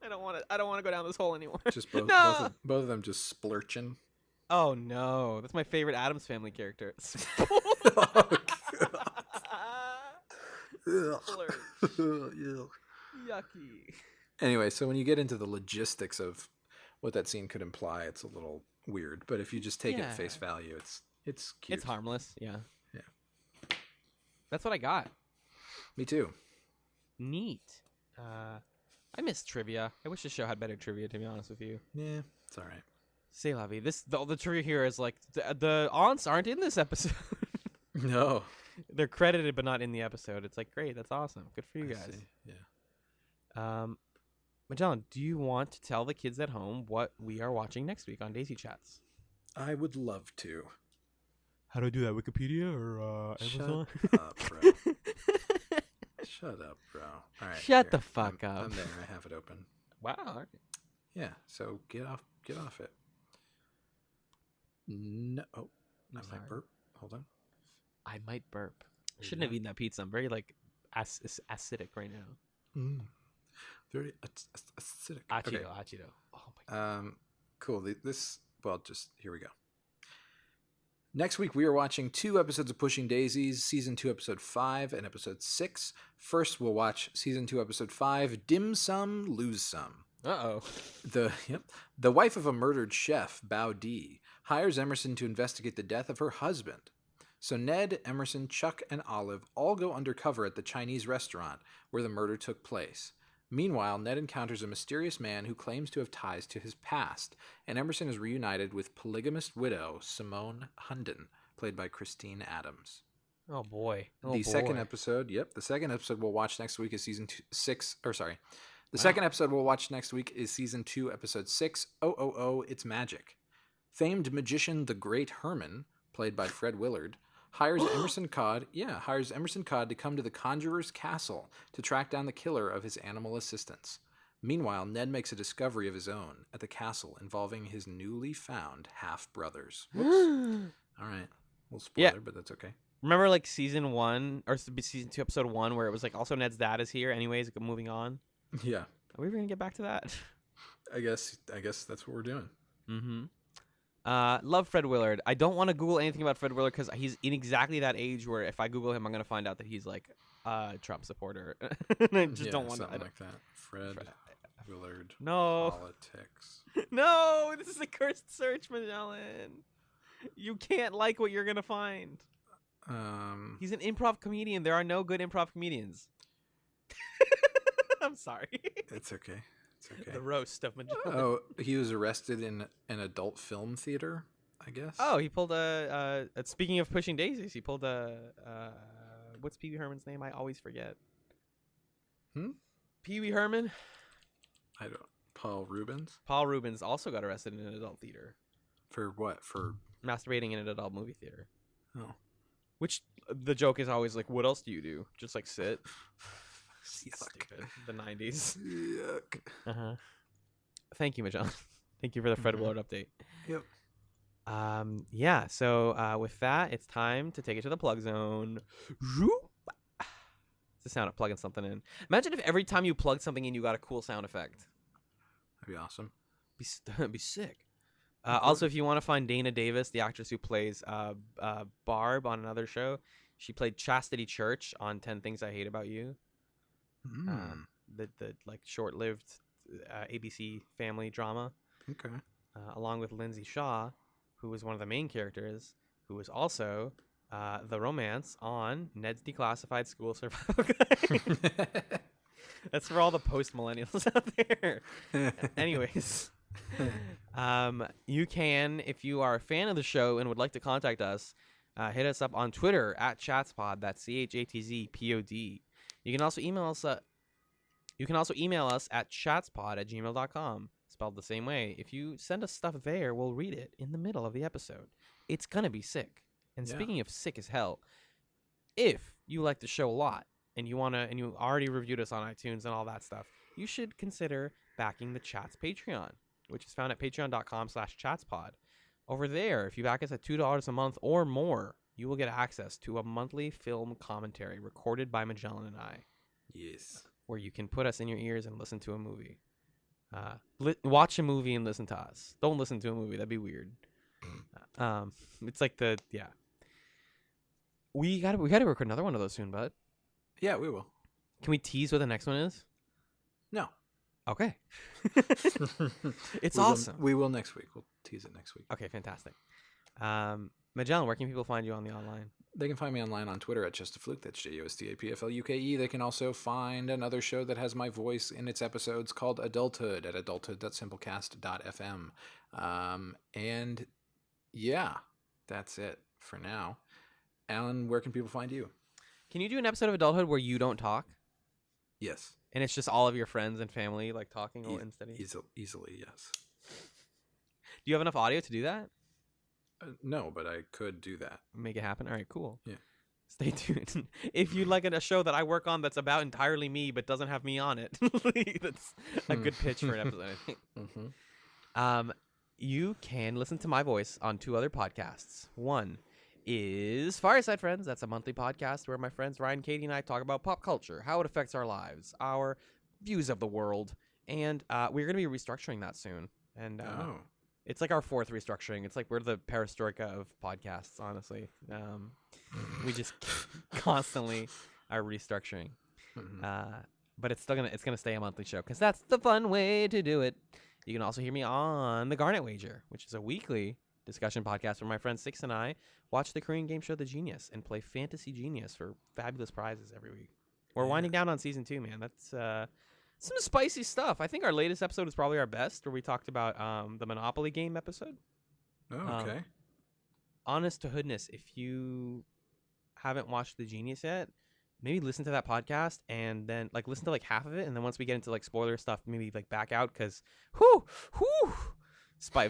don't want to go down this hole anymore. Just both of them just splurching. Oh no, that's my favorite Addams Family character. Yucky. Anyway, so when you get into the logistics of what that scene could imply, it's a little weird. But if you just take it Yeah. at face value, it's cute. It's harmless. Yeah. Yeah. That's what I got. Me too. Neat. I miss trivia. I wish the show had better trivia, to be honest with you. Yeah, it's all right. C'est la vie. The trivia here is like the aunts aren't in this episode. No. They're credited but not in the episode. It's like, great, that's awesome. Good for you guys. See. Yeah. Magellan, do you want to tell the kids at home what we are watching next week on DaisyChatz? I would love to. How do I do that? Wikipedia or Amazon? Shut up, bro. Shut up, bro. All right. Shut the fuck up. I'm there. I have it open. Wow. Okay. Yeah. So get off it. No. Oh, I sorry. might burp. Hold on. I might burp. Maybe Shouldn't have not. eaten that pizza. I'm very like acidic right now. Very acidic. Achido. Oh my god. Cool. Just here we go. Next week, we are watching 2 episodes of Pushing Daisies, Season 2, Episode 5, and Episode 6. First, we'll watch Season 2, Episode 5, Dim Sum, Lose Some. Uh-oh. The wife of a murdered chef, Bao Di, hires Emerson to investigate the death of her husband. So Ned, Emerson, Chuck, and Olive all go undercover at the Chinese restaurant where the murder took place. Meanwhile, Ned encounters a mysterious man who claims to have ties to his past, and Emerson is reunited with polygamist widow Simone Hunden, played by Christine Adams. Oh boy. The second episode we'll watch next week is season 6. The second episode we'll watch next week is season 2, episode 6. It's Magic. Famed magician the Great Herman, played by Fred Willard, hires Emerson Codd to come to the Conjurer's Castle to track down the killer of his animal assistants. Meanwhile, Ned makes a discovery of his own at the castle involving his newly found half-brothers. Whoops. All right. We'll spoiler, but that's okay. Remember like season 1 or season 2 episode 1 where it was like also Ned's dad is here anyways, moving on? Yeah. Are we ever going to get back to that? I guess that's what we're doing. Mm-hmm. Love Fred Willard. I don't want to Google anything about Fred Willard because he's in exactly that age where if I Google him, I'm going to find out that he's like a Trump supporter. And I just don't want something to. like that. Fred Willard. No. Politics. No, this is a cursed search, Magellan. You can't like what you're going to find. He's an improv comedian. There are no good improv comedians. I'm sorry. It's okay. The roast of Magellan. Oh, he was arrested in an adult film theater, I guess. Oh, he pulled speaking of Pushing Daisies, he pulled what's Pee Wee Herman's name? I always forget. Pee Wee Herman? I don't. Paul Rubens? Paul Rubens also got arrested in an adult theater. For what? For masturbating in an adult movie theater. Oh. Which the joke is always like, what else do you do? Just like sit? Stupid. The 90s. Yuck. Uh-huh. Thank you, Magellan. Thank you for the Fred Willard update. Yep. Yeah, so with that, it's time to take it to the plug zone. It's the sound of plugging something in. Imagine if every time you plug something in, you got a cool sound effect. That'd be awesome. That'd be sick. Also, if you want to find Dana Davis, the actress who plays Barb on another show, she played Chastity Church on 10 Things I Hate About You. The like short-lived ABC family drama. Okay. Along with Lindsay Shaw, who was one of the main characters, who was also the romance on Ned's Declassified School Survival Guide. That's for all the post-millennials out there. Anyways, you can, if you are a fan of the show and would like to contact us, hit us up on Twitter at ChatzPod. That's CHATZPOD. You can also email us. You can also email us at chatspod@gmail.com, spelled the same way. If you send us stuff there, we'll read it in the middle of the episode. It's gonna be sick. And speaking of sick as hell, if you like the show a lot and you already reviewed us on iTunes and all that stuff, you should consider backing the Chats Patreon, which is found at patreon.com/chatspod. Over there, if you back us at $2 a month or more, you will get access to a monthly film commentary recorded by Magellan and I. Yes. Where you can put us in your ears and listen to a movie. Watch a movie and listen to us. Don't listen to a movie. That'd be weird. It's like we gotta record another one of those soon, bud. Yeah, we will. Can we tease what the next one is? No. Okay. It's We will- awesome. we will next week. We'll tease it next week. Okay, fantastic. Magellan, where can people find you on the online? They can find me online on Twitter at JustAFluke. That's JUSTAPFLUKE. They can also find another show that has my voice in its episodes called Adulthood at adulthood.simplecast.fm. And yeah, that's it for now. Alan, where can people find you? Can you do an episode of Adulthood where you don't talk? Yes. And it's just all of your friends and family like talking instead of... Easily, yes. Do you have enough audio to do that? No, but I could do that. Make it happen? All right, cool. Yeah. Stay tuned. If you like a show that I work on that's about entirely me but doesn't have me on it, that's a good pitch for an episode, I think. Mm-hmm. You can listen to my voice on 2 other podcasts. One is Fireside Friends. That's a monthly podcast where my friends Ryan, Katie, and I talk about pop culture, how it affects our lives, our views of the world, and we're going to be restructuring that soon. And it's like our 4th restructuring. It's like we're the perestroika of podcasts, honestly. We just constantly are restructuring. Mm-hmm. But it's gonna stay a monthly show because that's the fun way to do it. You can also hear me on The Garnet Wager, which is a weekly discussion podcast where my friend Six and I watch the Korean game show The Genius and play Fantasy Genius for fabulous prizes every week. We're winding down on season 2, man. That's some spicy stuff. I think our latest episode is probably our best, where we talked about the Monopoly game episode. Oh, okay. Honest to hoodness, if you haven't watched The Genius yet, maybe listen to that podcast and then like listen to like half of it, and then once we get into like spoiler stuff, maybe like back out because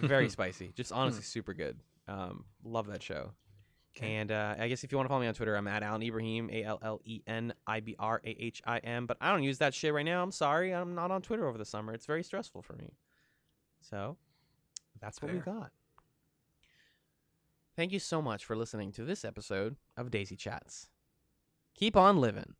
very spicy. Just honestly super good. Love that show. Okay. And I guess if you want to follow me on Twitter, I'm at Alan Ibrahim, ALLENIBRAHIM. But I don't use that shit right now. I'm sorry. I'm not on Twitter over the summer. It's very stressful for me. So that's what we got. Thank you so much for listening to this episode of DaisyChatz. Keep on living.